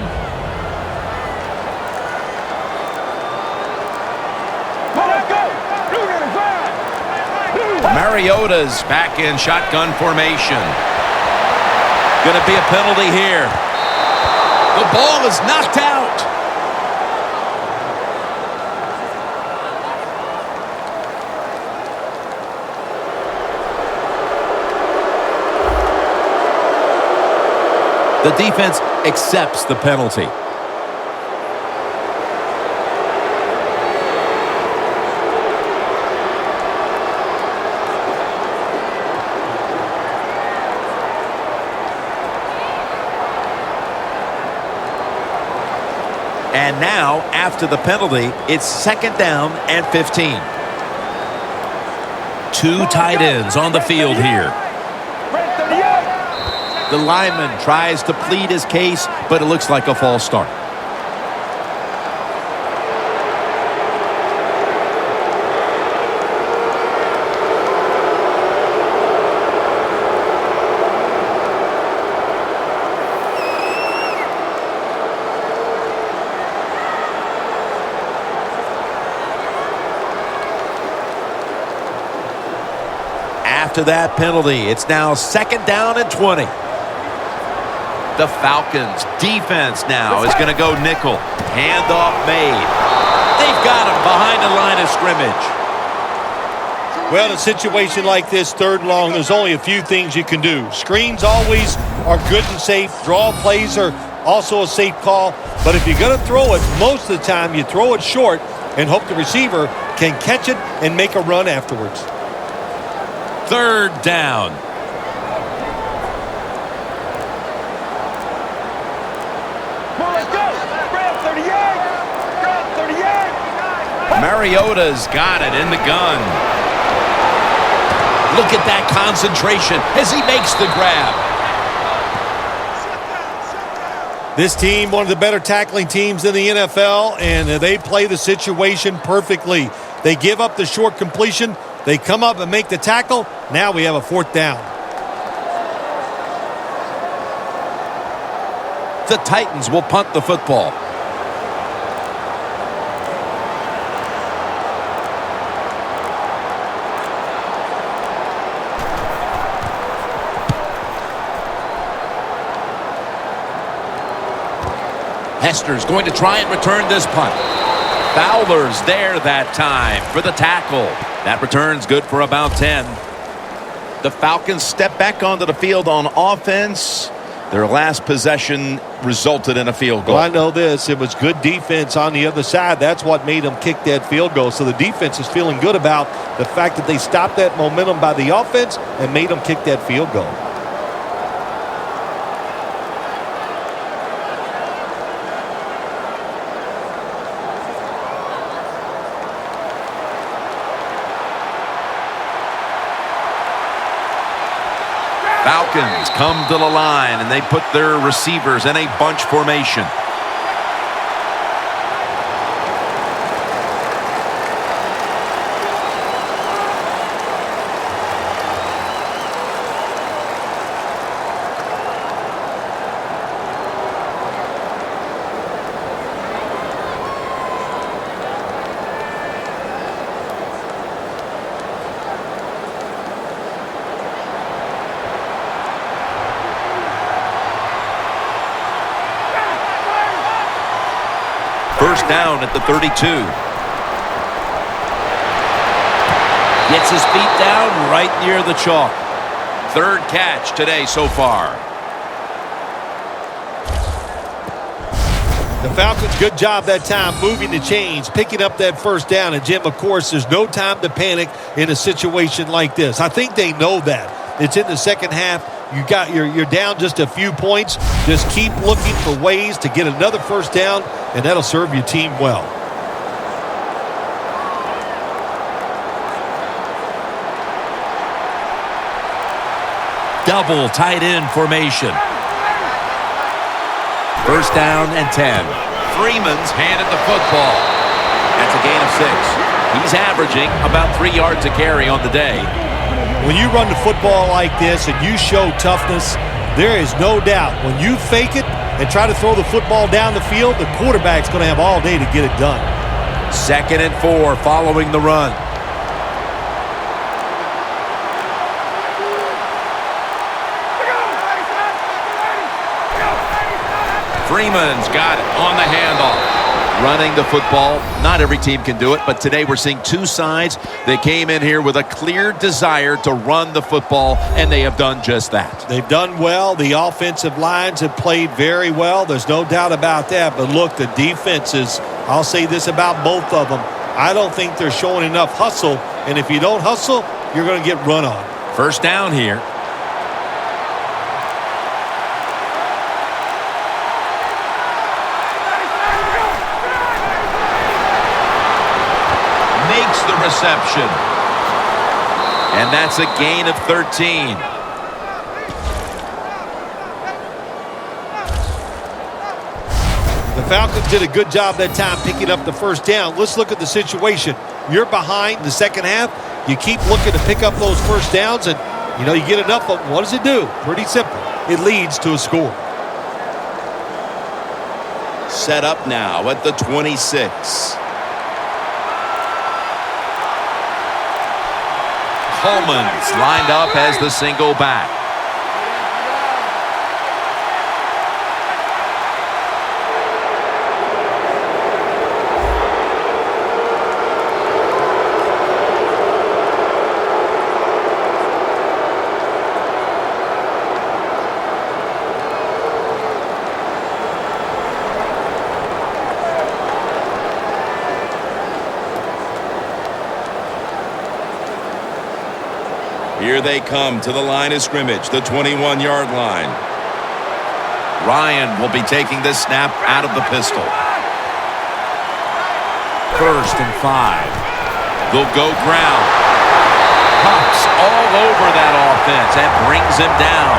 Mariota's back in shotgun formation. Going to be a penalty here. The ball is knocked out. The defense accepts the penalty. And now, after the penalty, it's second down and 15. 2 tight ends on the field here. The lineman tries to plead his case, but it looks like a false start. After that penalty, it's now second down and 20. The Falcons defense now is going to go nickel. Handoff made. They've got him behind the line of scrimmage. Well, in a situation like this, 3rd and long, there's only a few things you can do. Screens always are good and safe. Draw plays are also a safe call. But if you're going to throw it, most of the time you throw it short and hope the receiver can catch it and make a run afterwards. 3rd down. Mariota's got it in the gun. Look at that concentration as he makes the grab. This team, one of the better tackling teams in the NFL, and they play the situation perfectly. They give up the short completion, They come up and make the tackle. Now we have a 4th down. The Titans will punt the football. Hester's going to try and return this punt. Fowler's there that time for the tackle. That return's good for about 10. The Falcons step back onto the field on offense. Their last possession resulted in a field goal. Well, I know this. It was good defense on the other side. That's what made them kick that field goal. So the defense is feeling good about the fact that they stopped that momentum by the offense and made them kick that field goal. Falcons come to the line, and they put their receivers in a bunch formation. First down at the 32. Gets his feet down right near the chalk. 3rd catch today so far. The Falcons, good job that time moving the chains, picking up that 1st down. And, Jim, of course, there's no time to panic in a situation like this. I think they know that. It's in the second half. You're down just a few points. Just keep looking for ways to get another 1st down, and that'll serve your team well. Double tight end formation. 1st down and 10. Freeman's handed the football. That's a gain of 6. He's averaging about 3 yards a carry on the day. When you run the football like this and you show toughness, there is no doubt when you fake it and try to throw the football down the field, the quarterback's going to have all day to get it done. 2nd and 4 following the run. Freeman's got it on the handoff. Running the football, not every team can do it, but today we're seeing two sides that came in here with a clear desire to run the football, and they have done just that. They've done well. The offensive lines have played very well. There's no doubt about that. But look, the defenses, I'll say this about both of them. I don't think they're showing enough hustle, and if you don't hustle, you're going to get run on. 1st down here. Makes the reception. And that's a gain of 13. The Falcons did a good job that time picking up the 1st down. Let's look at the situation. You're behind in the second half. You keep looking to pick up those 1st downs, and, you get enough of them. What does it do? Pretty simple. It leads to a score. Set up now at the 26. Coleman's lined up as the single back. Here they come to the line of scrimmage, the 21-yard line. Ryan will be taking this snap out of the pistol. 1st and 5. They'll go ground. Hops all over that offense and brings him down.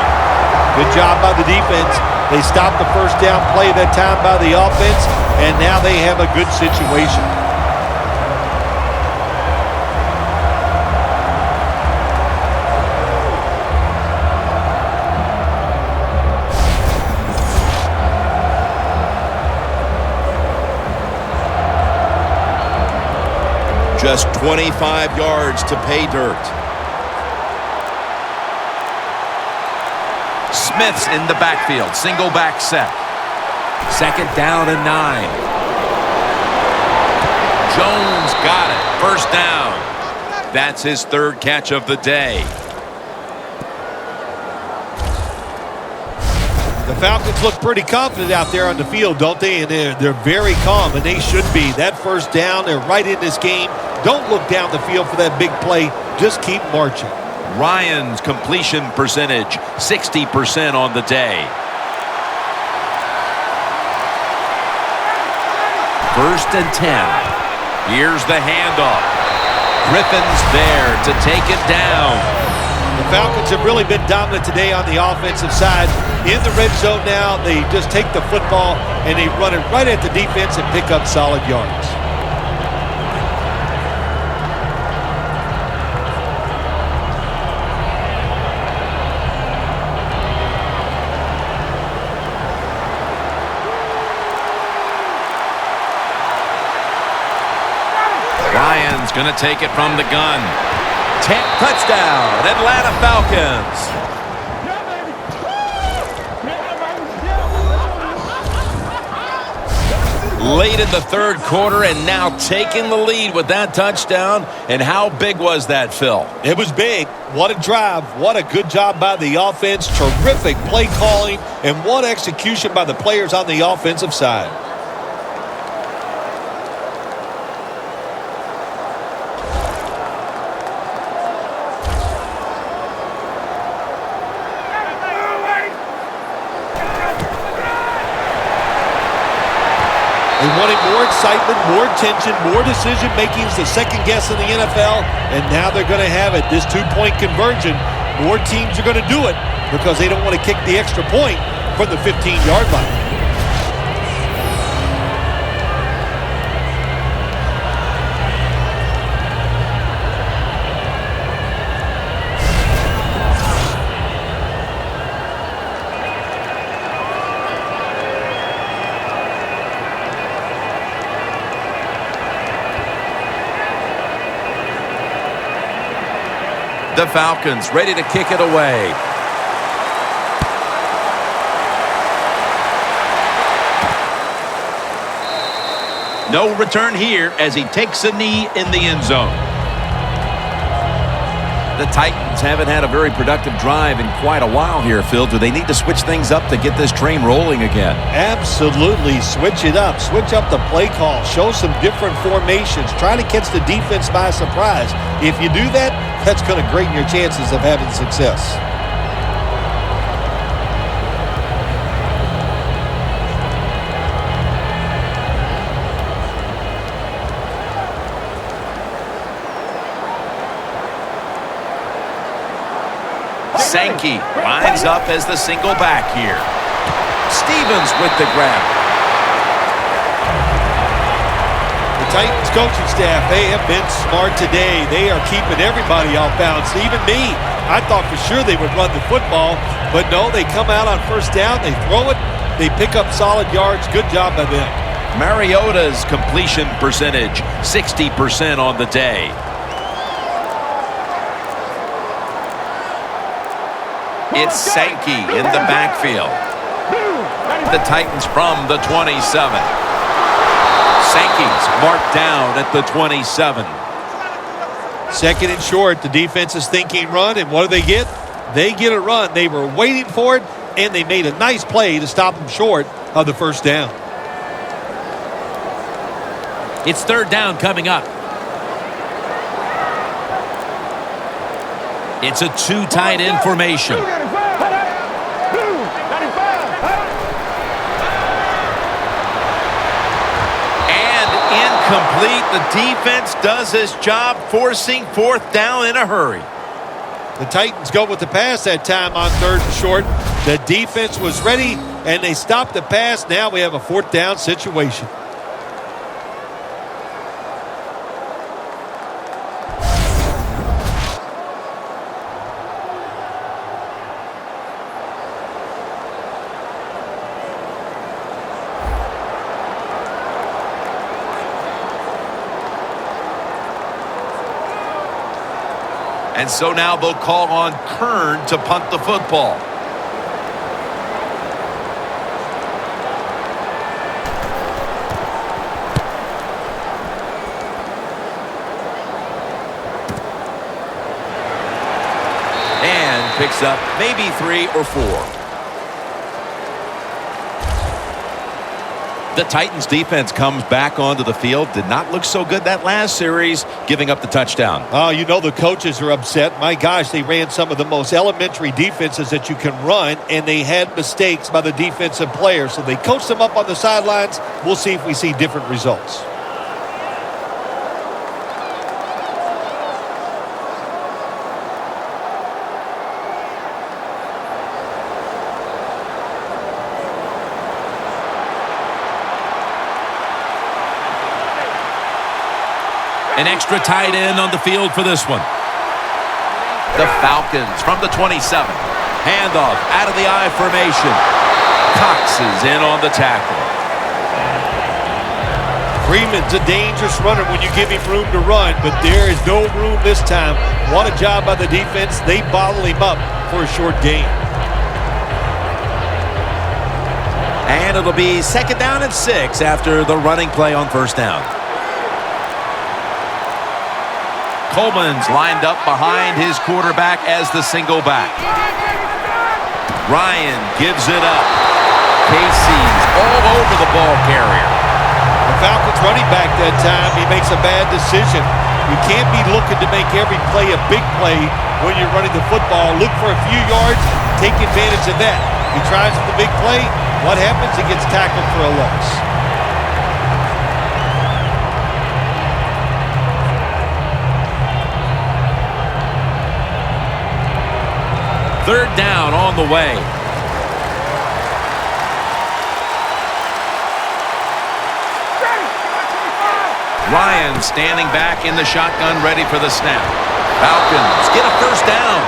Good job by the defense. They stopped the 1st down play that time by the offense, and now they have a good situation. Just 25 yards to pay dirt. Smith's in the backfield. Single back set. 2nd down and 9. Jones got it. 1st down. That's his 3rd catch of the day. The Falcons look pretty confident out there on the field, don't they? And they're very calm, and they should be. That 1st down, they're right in this game. Don't look down the field for that big play. Just keep marching. Ryan's completion percentage, 60% on the day. 1st and 10. Here's the handoff. Griffin's there to take it down. The Falcons have really been dominant today on the offensive side. In the red zone now, they just take the football and they run it right at the defense and pick up solid yards. Ryan's going to take it from the gun. Touchdown, Atlanta Falcons. Late in the 3rd quarter and now taking the lead with that touchdown. And how big was that, Phil? It was big. What a drive. What a good job by the offense. Terrific play calling. And what execution by the players on the offensive side. They wanted more excitement, more tension, more decision-making. It's the 2nd guess in the NFL, and now they're going to have it. This 2-point conversion, more teams are going to do it because they don't want to kick the extra point from the 15-yard line. The Falcons ready to kick it away. No return here as he takes a knee in the end zone. The Titans haven't had a very productive drive in quite a while here, Phil. Do they need to switch things up to get this train rolling again? Absolutely. Switch it up. Switch up the play call. Show some different formations. Try to catch the defense by surprise. If you do that, that's going to greaten your chances of having success. Sankey lines up as the single back here. Stevens with the grab. The Titans coaching staff, they have been smart today. They are keeping everybody off balance, even me. I thought for sure they would run the football, but no, they come out on 1st down, they throw it, they pick up solid yards. Good job by them. Mariota's completion percentage, 60% on the day. It's Sankey in the backfield. The Titans from the 27. Sankey's marked down at the 27. 2nd and short. The defense is thinking run, and what do they get? They get a run. They were waiting for it, and they made a nice play to stop them short of the 1st down. It's 3rd down coming up. It's a 2 tight end formation. And incomplete. The defense does his job, forcing 4th down in a hurry. The Titans go with the pass that time on 3rd and short. The defense was ready, and they stopped the pass. Now we have a 4th down situation. And so now they'll call on Kern to punt the football. And picks up maybe 3 or 4. The Titans defense comes back onto the field. Did not look so good that last series, giving up the touchdown. Oh, you know the coaches are upset. My gosh, they ran some of the most elementary defenses that you can run, and they had mistakes by the defensive players. So they coached them up on the sidelines. We'll see if we see different results. An extra tight end on the field for this one. The Falcons from the 27. Handoff out of the I formation. Cox is in on the tackle. Freeman's a dangerous runner when you give him room to run, but there is no room this time. What a job by the defense. They bottle him up for a short gain. And it'll be 2nd down and 6 after the running play on 1st down. Coleman's lined up behind his quarterback as the single back. Ryan gives it up. Casey's all over the ball carrier. The Falcons running back that time, he makes a bad decision. You can't be looking to make every play a big play when you're running the football. Look for a few yards, take advantage of that. He tries for the big play. What happens? He gets tackled for a loss. Third down on the way. Ryan standing back in the shotgun, ready for the snap. Falcons get a 1st down.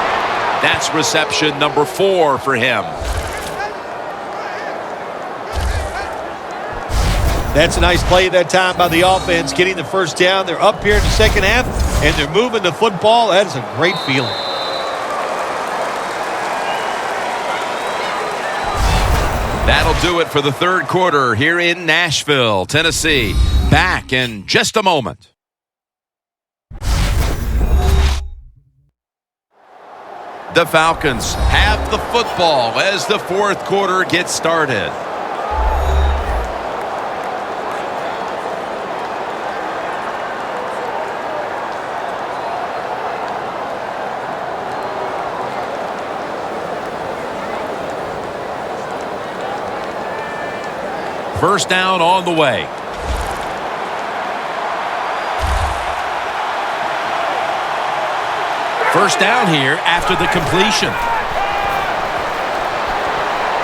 That's reception number 4 for him. That's a nice play that time by the offense, getting the 1st down. They're up here in the 2nd half, and they're moving the football. That is a great feeling. That'll do it for the 3rd quarter here in Nashville, Tennessee. Back in just a moment. The Falcons have the football as the 4th quarter gets started. First down on the way. First down here after the completion.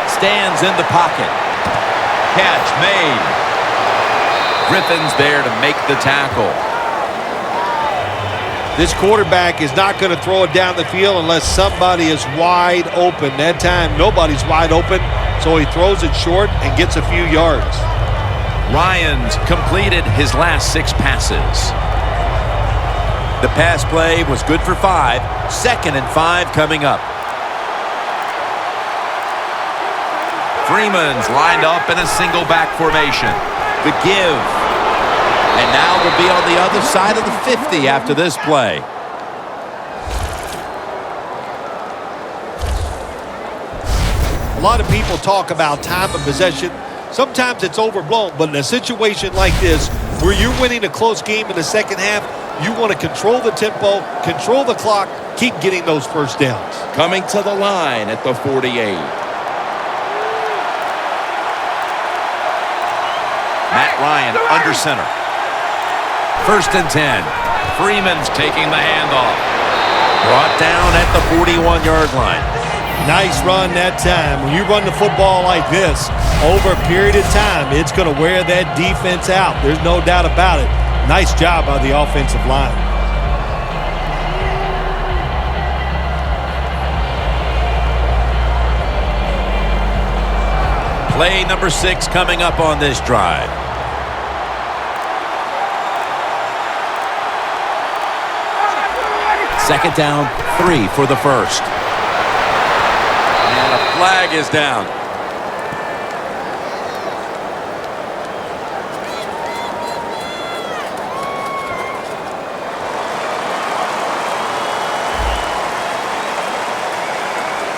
Stands in the pocket. Catch made. Griffin's there to make the tackle. This quarterback is not going to throw it down the field unless somebody is wide open. That time, nobody's wide open, so he throws it short and gets a few yards. Ryan's completed his last 6 passes. The pass play was good for 5. 2nd and 5 coming up. Freeman's lined up in a single back formation. The give. And now we'll be on the other side of the 50 after this play. A lot of people talk about time of possession. Sometimes it's overblown, but in a situation like this, where you're winning a close game in the 2nd half, you want to control the tempo, control the clock, keep getting those 1st downs. Coming to the line at the 48. Matt Ryan under center. 1st and 10. Freeman's taking the handoff. Brought down at the 41-yard line. Nice run that time. When you run the football like this, over a period of time, it's going to wear that defense out. There's no doubt about it. Nice job by the offensive line. Play number 6 coming up on this drive. Second down, 3 for the first. And a flag is down.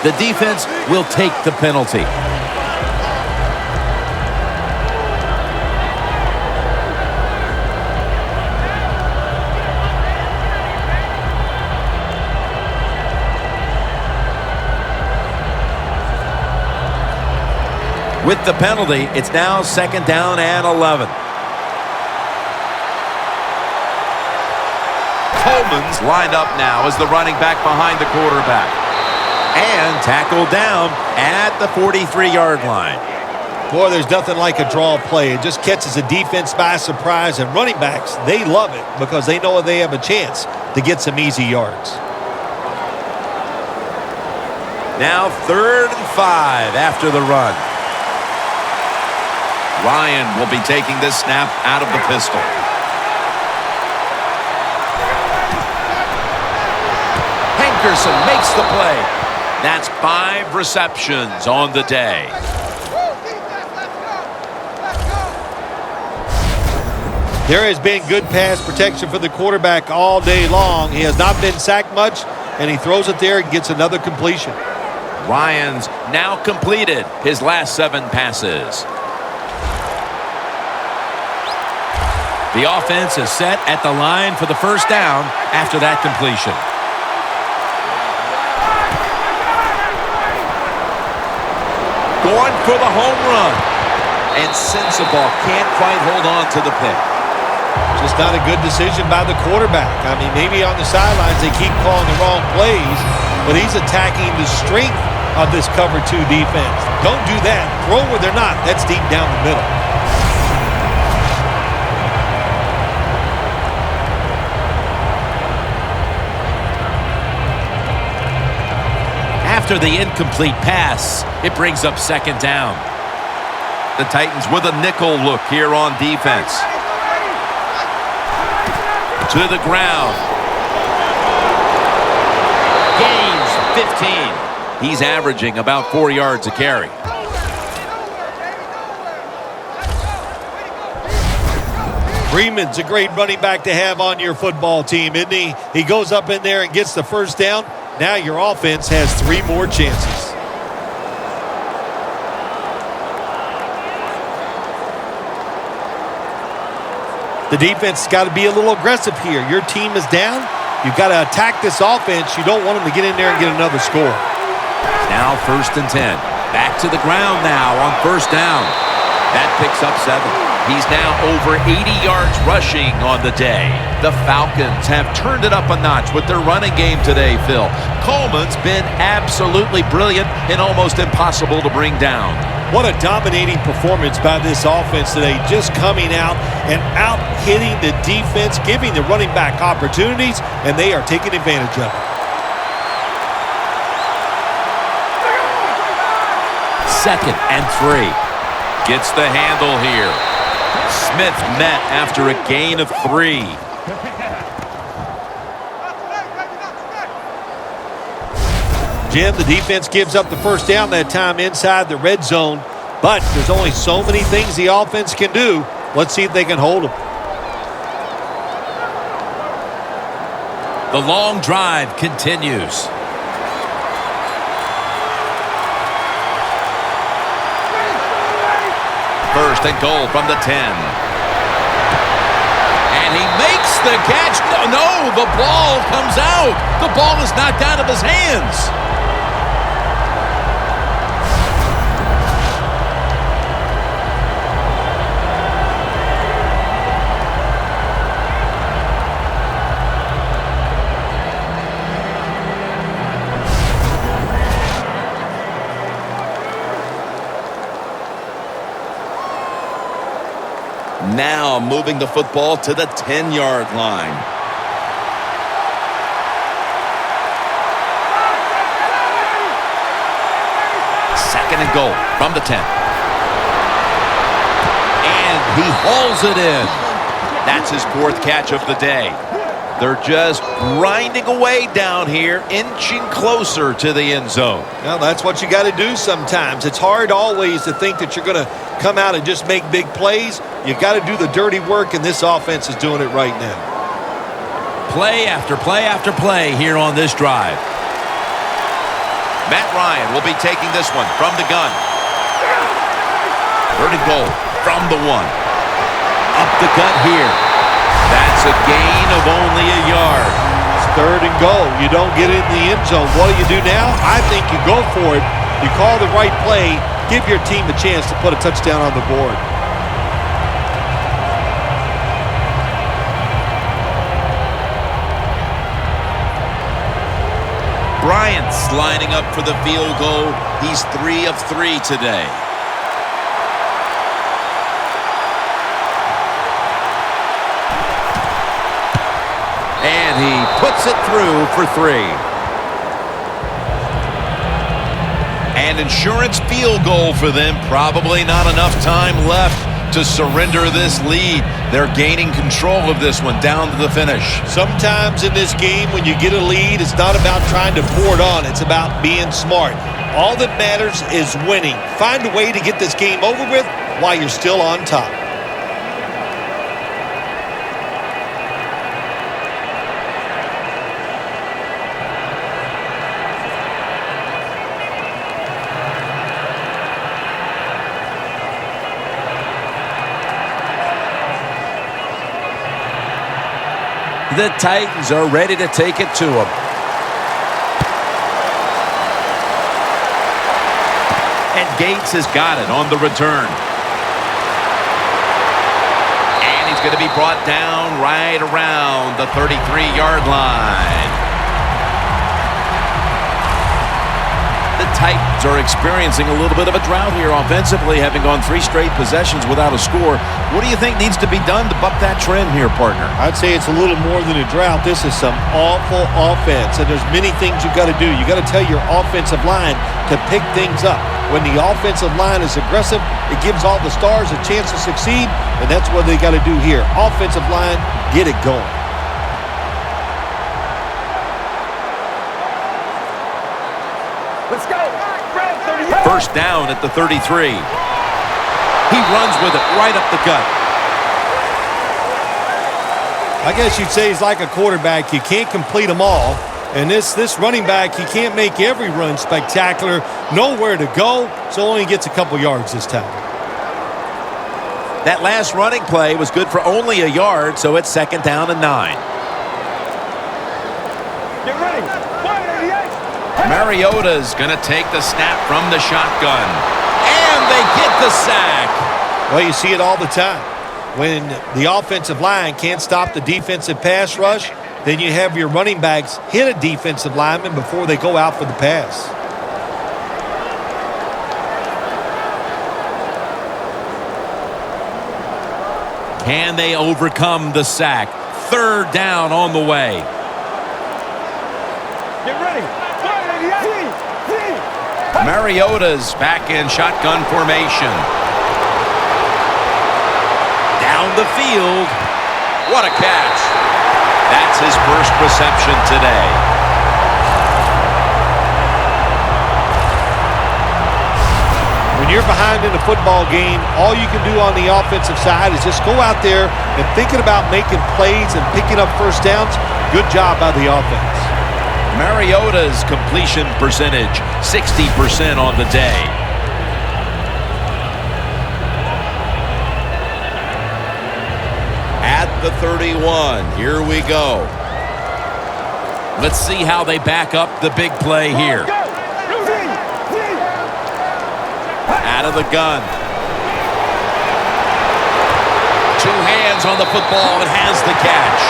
The defense will take the penalty. With the penalty, it's now second down and 11. Coleman's lined up now as the running back behind the quarterback. And tackled down at the 43-yard line. Boy, there's nothing like a draw play. It just catches a defense by surprise, and running backs, they love it because they know they have a chance to get some easy yards. Now 3rd and 5 after the run. Ryan will be taking this snap out of the pistol. Hankerson makes the play. That's 5 receptions on the day. There has been good pass protection for the quarterback all day long. He has not been sacked much, and he throws it there and gets another completion. Ryan's now completed his last 7 passes. The offense is set at the line for the first down after that completion. Going for the home run. And Sensabaugh can't quite hold on to the pick. Just not a good decision by the quarterback. I mean, maybe on the sidelines they keep calling the wrong plays, but he's attacking the strength of this cover 2 defense. Don't do that. Throw where they're not. That's deep down the middle. After the incomplete pass, it brings up second down. The Titans with a nickel look here on defense. To the ground. Gains 15. He's averaging about 4 yards a carry. Freeman's a great running back to have on your football team, isn't he? He goes up in there and gets the first down. Now your offense has 3 more chances. The defense has got to be a little aggressive here. Your team is down. You've got to attack this offense. You don't want them to get in there and get another score. Now 1st and 10. Back to the ground now on first down. That picks up 7. He's now over 80 yards rushing on the day. The Falcons have turned it up a notch with their running game today, Phil. Coleman's been absolutely brilliant and almost impossible to bring down. What a dominating performance by this offense today, just coming out and out-hitting the defense, giving the running back opportunities, and they are taking advantage of it. 2nd and 3. Gets the handle here. Smith met after a gain of 3. Jim, the defense gives up the first down that time inside the red zone, but there's only so many things the offense can do. Let's see if they can hold them. The long drive continues. First and goal from the 10. And he makes the catch. No, the ball comes out. The ball is knocked out of his hands. Now moving the football to the 10-yard line. Second and goal from the 10. And he hauls it in. That's his 4th catch of the day. They're just grinding away down here, inching closer to the end zone. Well, that's what you got to do sometimes. It's hard always to think that you're going to come out and just make big plays. You got to do the dirty work, and this offense is doing it right now. Play after play after play here on this drive. Matt Ryan will be taking this one from the gun. Third and goal from the 1. Up the gut here. That's a gain of only a yard. It's third and goal. You don't get it in the end zone. What do you do now? I think you go for it. You call the right play. Give your team a chance to put a touchdown on the board. Bryant's lining up for the field goal. He's 3 of 3 today. And he puts it through for 3. An insurance field goal for them. Probably not enough time left to surrender this lead. They're gaining control of this one down to the finish. Sometimes in this game, when you get a lead, it's not about trying to pour it on. It's about being smart. All that matters is winning. Find a way to get this game over with while you're still on top. The Titans are ready to take it to him. And Gates has got it on the return. And he's going to be brought down right around the 33-yard line. The Titans are experiencing a little bit of a drought here offensively, having gone 3 straight possessions without a score. What do you think needs to be done to buck that trend here, partner? I'd say it's a little more than a drought. This is some awful offense, and there's many things you've got to do. You got to tell your offensive line to pick things up. When the offensive line is aggressive, it gives all the stars a chance to succeed, and that's what they got to do here. Offensive line, get it going. Let's go. Red 38. First down at the 33. He runs with it right up the gut. I guess you'd say he's like a quarterback. You can't complete them all. And this running back, he can't make every run spectacular. Nowhere to go, so only gets a couple yards this time. That last running play was good for only a yard, so it's 2nd down and 9. Get ready. 188. Mariota's going to take the snap from the shotgun. And they get the sack. Well, you see it all the time. When the offensive line can't stop the defensive pass rush, then you have your running backs hit a defensive lineman before they go out for the pass. Can they overcome the sack? 3rd down on the way. Get ready. 188. Mariota's back in shotgun formation. Down the field. What a catch. That's his first reception today. When you're behind in a football game, all you can do on the offensive side is just go out there and thinking about making plays and picking up first downs. Good job by the offense. Mariota's completion percentage, 60% on the day. At the 31, here we go. Let's see how they back up the big play here. Out of the gun. 2 hands on the football and has the catch.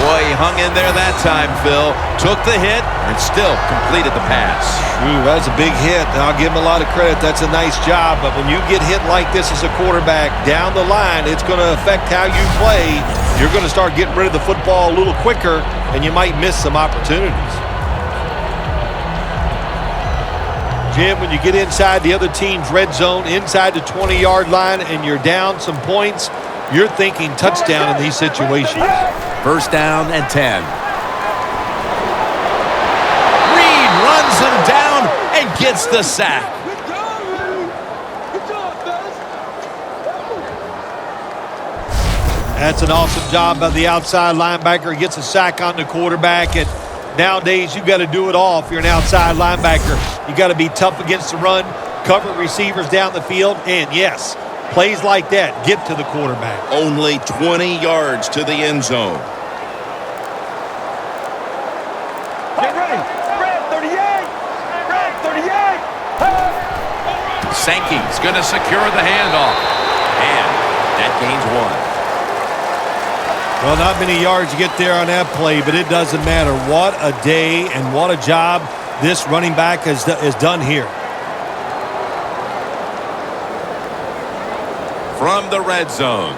Boy, he hung in there that time, Phil. Took the hit and still completed the pass. Ooh, that's a big hit. And I'll give him a lot of credit. That's a nice job. But when you get hit like this as a quarterback down the line, it's going to affect how you play. You're going to start getting rid of the football a little quicker, and you might miss some opportunities. Jim, when you get inside the other team's red zone, inside the 20-yard line, and you're down some points, you're thinking touchdown in these situations. First down and 10. Reed runs him down and gets the sack. That's an awesome job by the outside linebacker. He gets a sack on the quarterback, and nowadays you've got to do it all if you're an outside linebacker. You've got to be tough against the run, cover receivers down the field, and yes, plays like that get to the quarterback. Only 20 yards to the end zone. Get ready. Red 38. Red 38. Sankey's going to secure the handoff. And that gains 1. Well, not many yards to get there on that play, but it doesn't matter. What a day and what a job this running back has done here. From the red zone.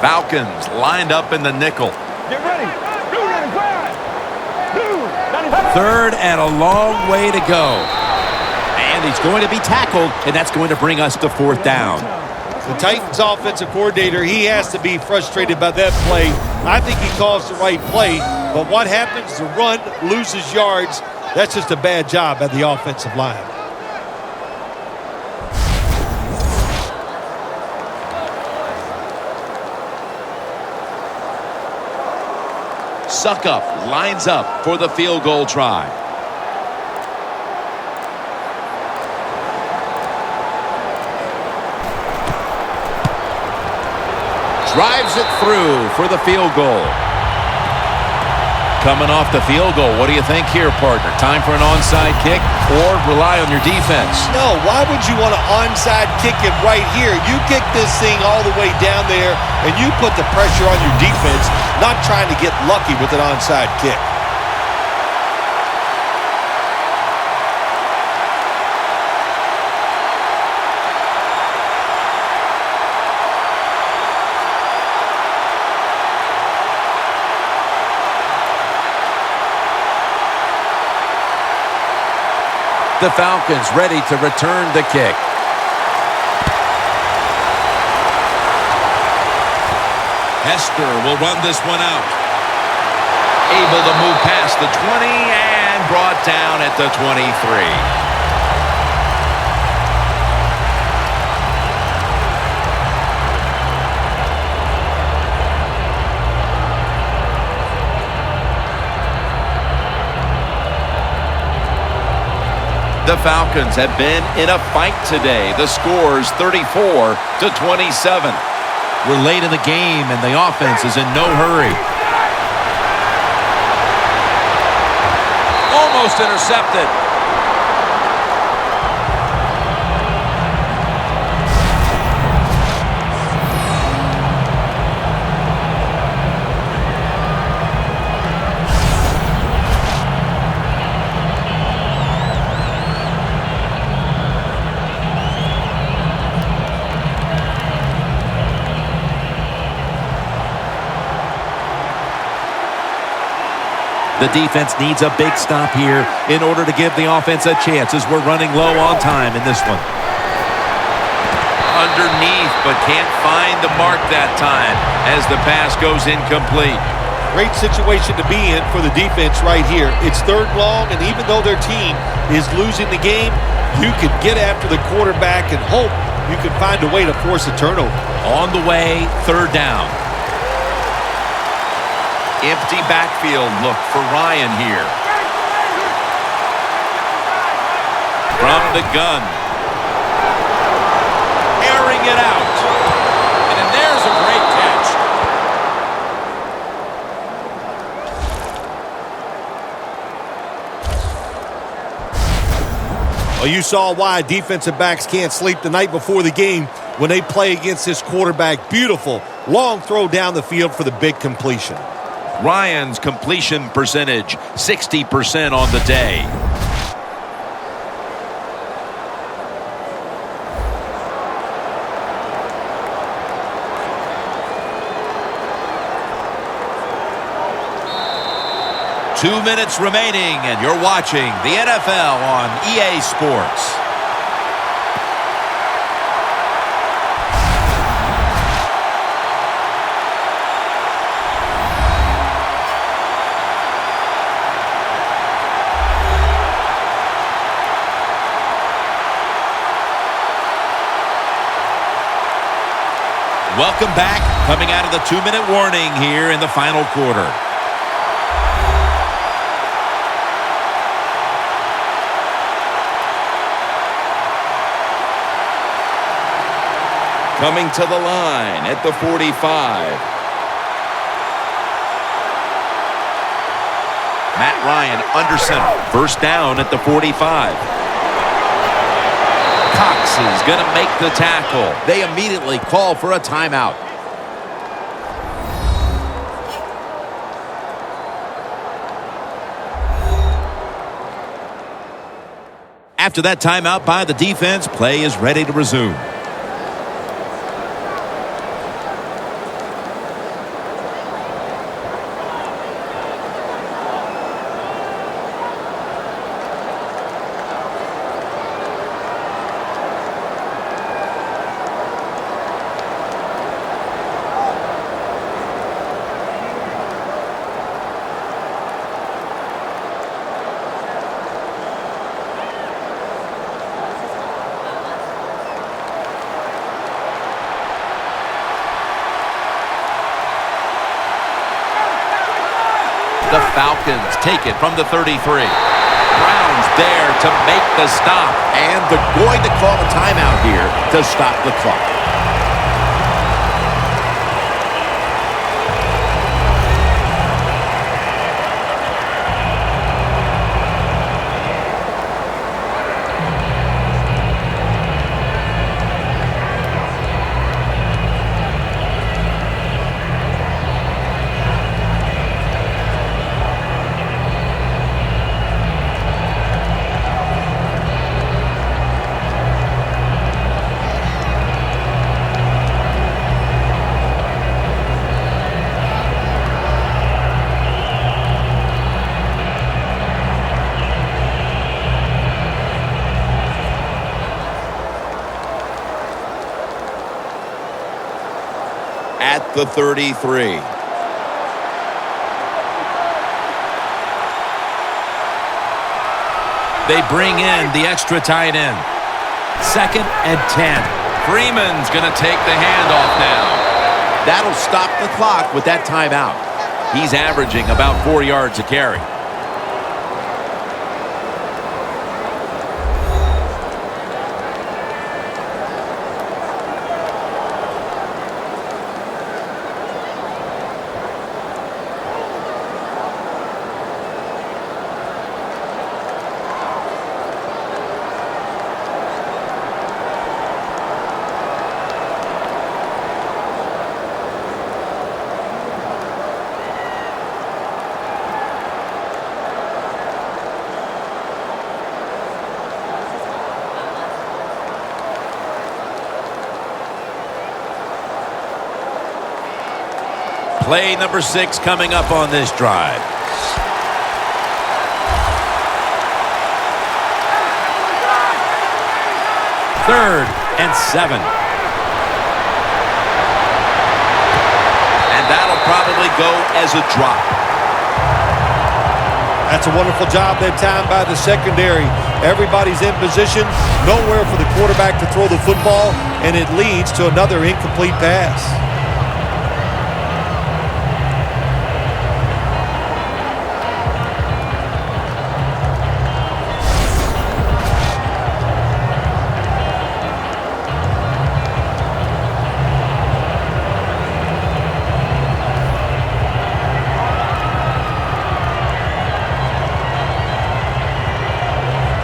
Falcons lined up in the nickel. Get ready. Blue 95. Blue 95. Third and a long way to go. And he's going to be tackled, and that's going to bring us to fourth down. The Titans offensive coordinator, he has to be frustrated by that play. I think he calls the right play, but what happens? The run loses yards. That's just a bad job by the offensive line. Suckup lines up for the field goal try. Drives it through for the field goal. Coming off the field goal, what do you think here, partner? Time for an onside kick or rely on your defense? No, why would you want to onside kick it right here? You kick this thing all the way down there, and you put the pressure on your defense, not trying to get lucky with an onside kick. The Falcons ready to return the kick. Hester will run this one out. Able to move past the 20 and brought down at the 23. The Falcons have been in a fight today. The score's 34-27. We're late in the game, and the offense is in no hurry. Almost intercepted. The defense needs a big stop here in order to give the offense a chance as we're running low on time in this one. Underneath, but can't find the mark that time as the pass goes incomplete. Great situation to be in for the defense right here. It's third long, and even though their team is losing the game, you could get after the quarterback and hope you can find a way to force a turnover. On the way, third down. Empty backfield look for Ryan here. From the gun. Airing it out. And then there's a great catch. Well, you saw why defensive backs can't sleep the night before the game when they play against this quarterback. Beautiful long throw down the field for the big completion. Ryan's completion percentage, 60% on the day. 2 minutes remaining, and you're watching the NFL on EA Sports. Welcome back, coming out of the 2-minute warning here in the final quarter. Coming to the line at the 45. Matt Ryan under center. First down at the 45. Cox is going to make the tackle. They immediately call for a timeout. After that timeout by the defense, play is ready to resume. The Falcons take it from the 33. Brown's there to make the stop. And they're going to call a timeout here to stop the clock. At the 33. They bring in the extra tight end. 2nd and 10. Freeman's going to take the handoff now. That'll stop the clock with that timeout. He's averaging about 4 yards a carry. Play number 6 coming up on this drive. Third and 7. And that'll probably go as a drop. That's a wonderful job that time by the secondary. Everybody's in position, nowhere for the quarterback to throw the football, and it leads to another incomplete pass.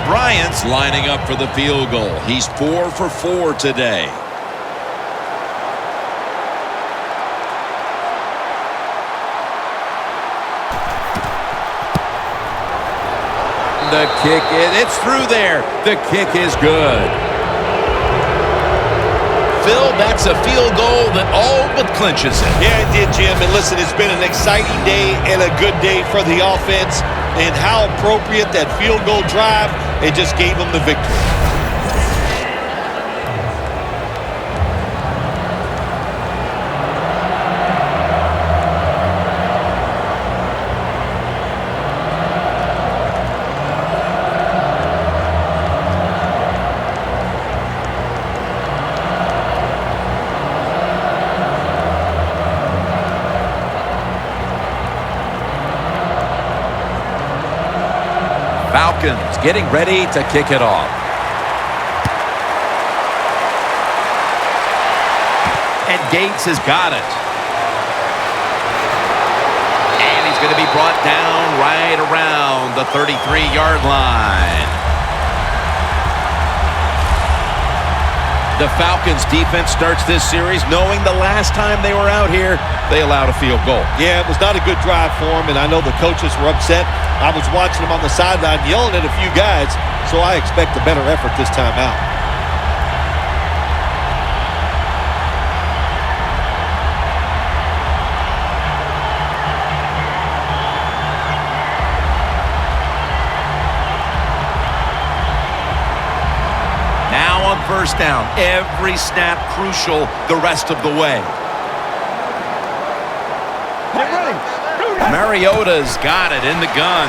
Bryant's lining up for the field goal. He's 4 for 4 today. The kick, it's through there. The kick is good. Filled that's a field goal that all but clinches it. Yeah, it did, Jim. And listen, it's been an exciting day and a good day for the offense. And how appropriate that field goal drive. It just gave them the victory. Falcons getting ready to kick it off. And Gates has got it. And he's going to be brought down right around the 33-yard line. The Falcons defense starts this series knowing the last time they were out here, they allowed a field goal. Yeah, it was not a good drive for them, and I know the coaches were upset. I was watching them on the sideline yelling at a few guys, so I expect a better effort this time out. Now on first down, every snap crucial the rest of the way. Mariota's got it in the gun.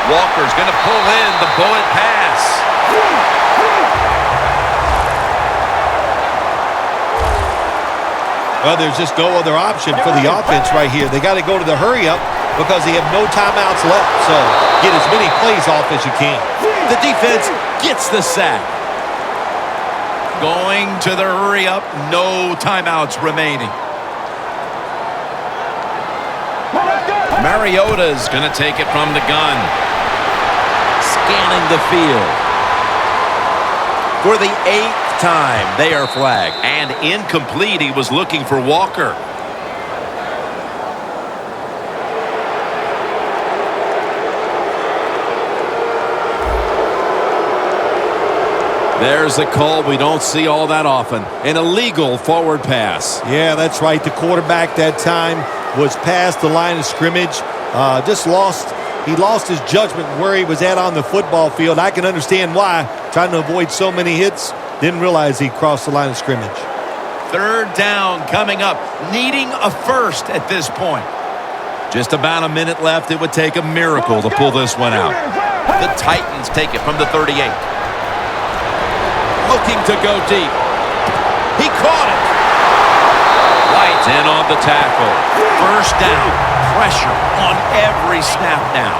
Walker's going to pull in the bullet pass. Well, there's just no other option for the offense right here. They got to go to the hurry up because they have no timeouts left. So get as many plays off as you can. The defense gets the sack. Going to the hurry up, no timeouts remaining. Mariota's going to take it from the gun. Scanning the field. For the 8th time, they are flagged. And incomplete, he was looking for Walker. There's a call we don't see all that often. An illegal forward pass. Yeah, that's right. The quarterback that time was past the line of scrimmage. He lost his judgment where he was at on the football field. I can understand why. Trying to avoid so many hits. Didn't realize he crossed the line of scrimmage. Third down coming up. Needing a first at this point. Just about a minute left. It would take a miracle to pull this one out. The Titans take it from the 38. Looking to go deep. He caught it. White's in on the tackle. First down. Pressure on every snap now.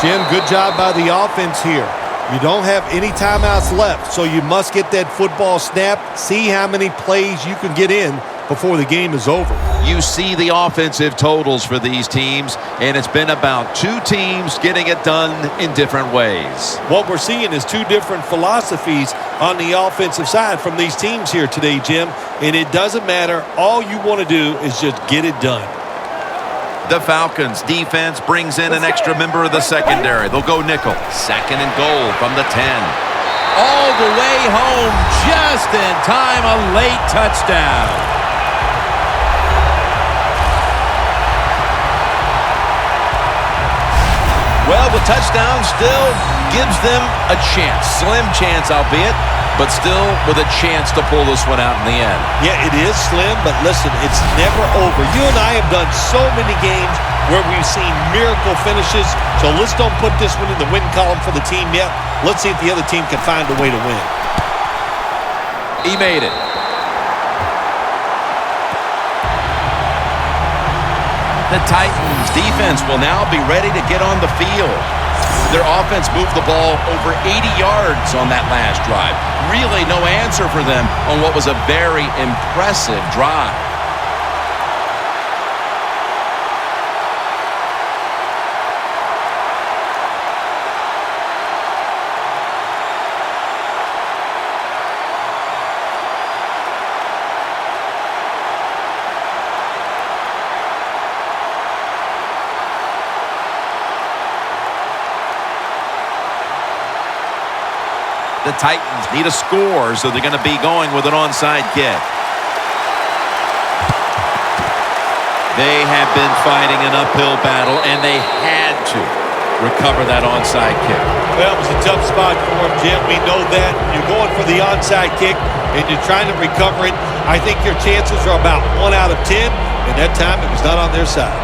Jim, good job by the offense here. You don't have any timeouts left, so you must get that football snap. See how many plays you can get in before the game is over. You see the offensive totals for these teams, and it's been about two teams getting it done in different ways. What we're seeing is two different philosophies on the offensive side from these teams here today, Jim, and it doesn't matter. All you want to do is just get it done. The Falcons defense brings in an extra member of the secondary. They'll go nickel. 2nd and goal from the 10. All the way home, just in time, a late touchdown. Well, the touchdown still gives them a chance. Slim chance, albeit, but still with a chance to pull this one out in the end. Yeah, it is slim, but listen, it's never over. You and I have done so many games where we've seen miracle finishes, so let's don't put this one in the win column for the team yet. Let's see if the other team can find a way to win. He made it. The Titans defense will now be ready to get on the field. Their offense moved the ball over 80 yards on that last drive. Really no answer for them on what was a very impressive drive. The Titans need a score, so they're going to be going with an onside kick. They have been fighting an uphill battle, and they had to recover that onside kick. Well, it was a tough spot for him, Jim. We know that. You're going for the onside kick, and you're trying to recover it. I think your chances are about 1 out of 10, and that time it was not on their side.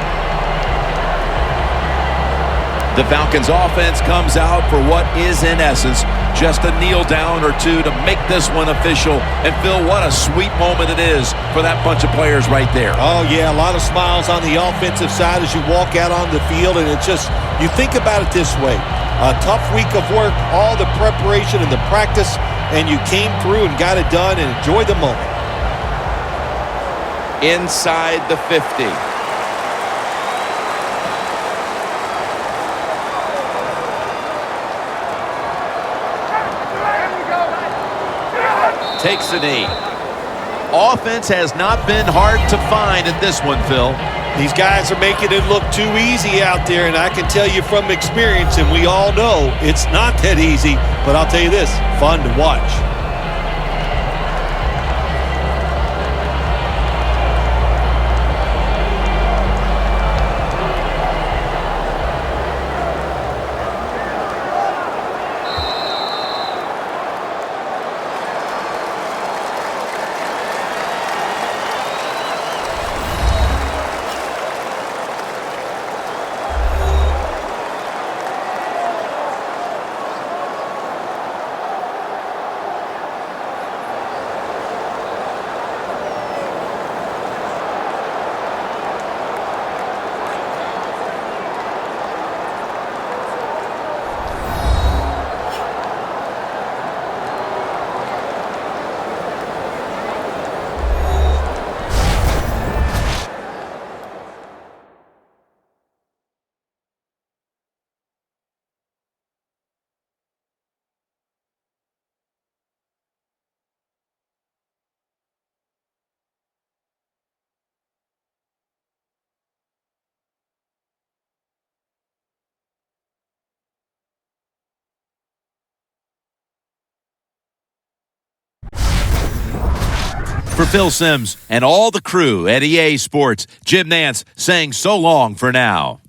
The Falcons offense comes out for what is, in essence, just a kneel down or two to make this one official. And Phil, what a sweet moment it is for that bunch of players right there. Oh, yeah, a lot of smiles on the offensive side as you walk out on the field. And it's just, you think about it this way. A tough week of work, all the preparation and the practice, and you came through and got it done and enjoyed the moment. Inside the 50. Takes the knee. Offense has not been hard to find in this one, Phil. These guys are making it look too easy out there, and I can tell you from experience, and we all know it's not that easy, but I'll tell you this, fun to watch. For Phil Simms and all the crew at EA Sports, Jim Nantz saying so long for now.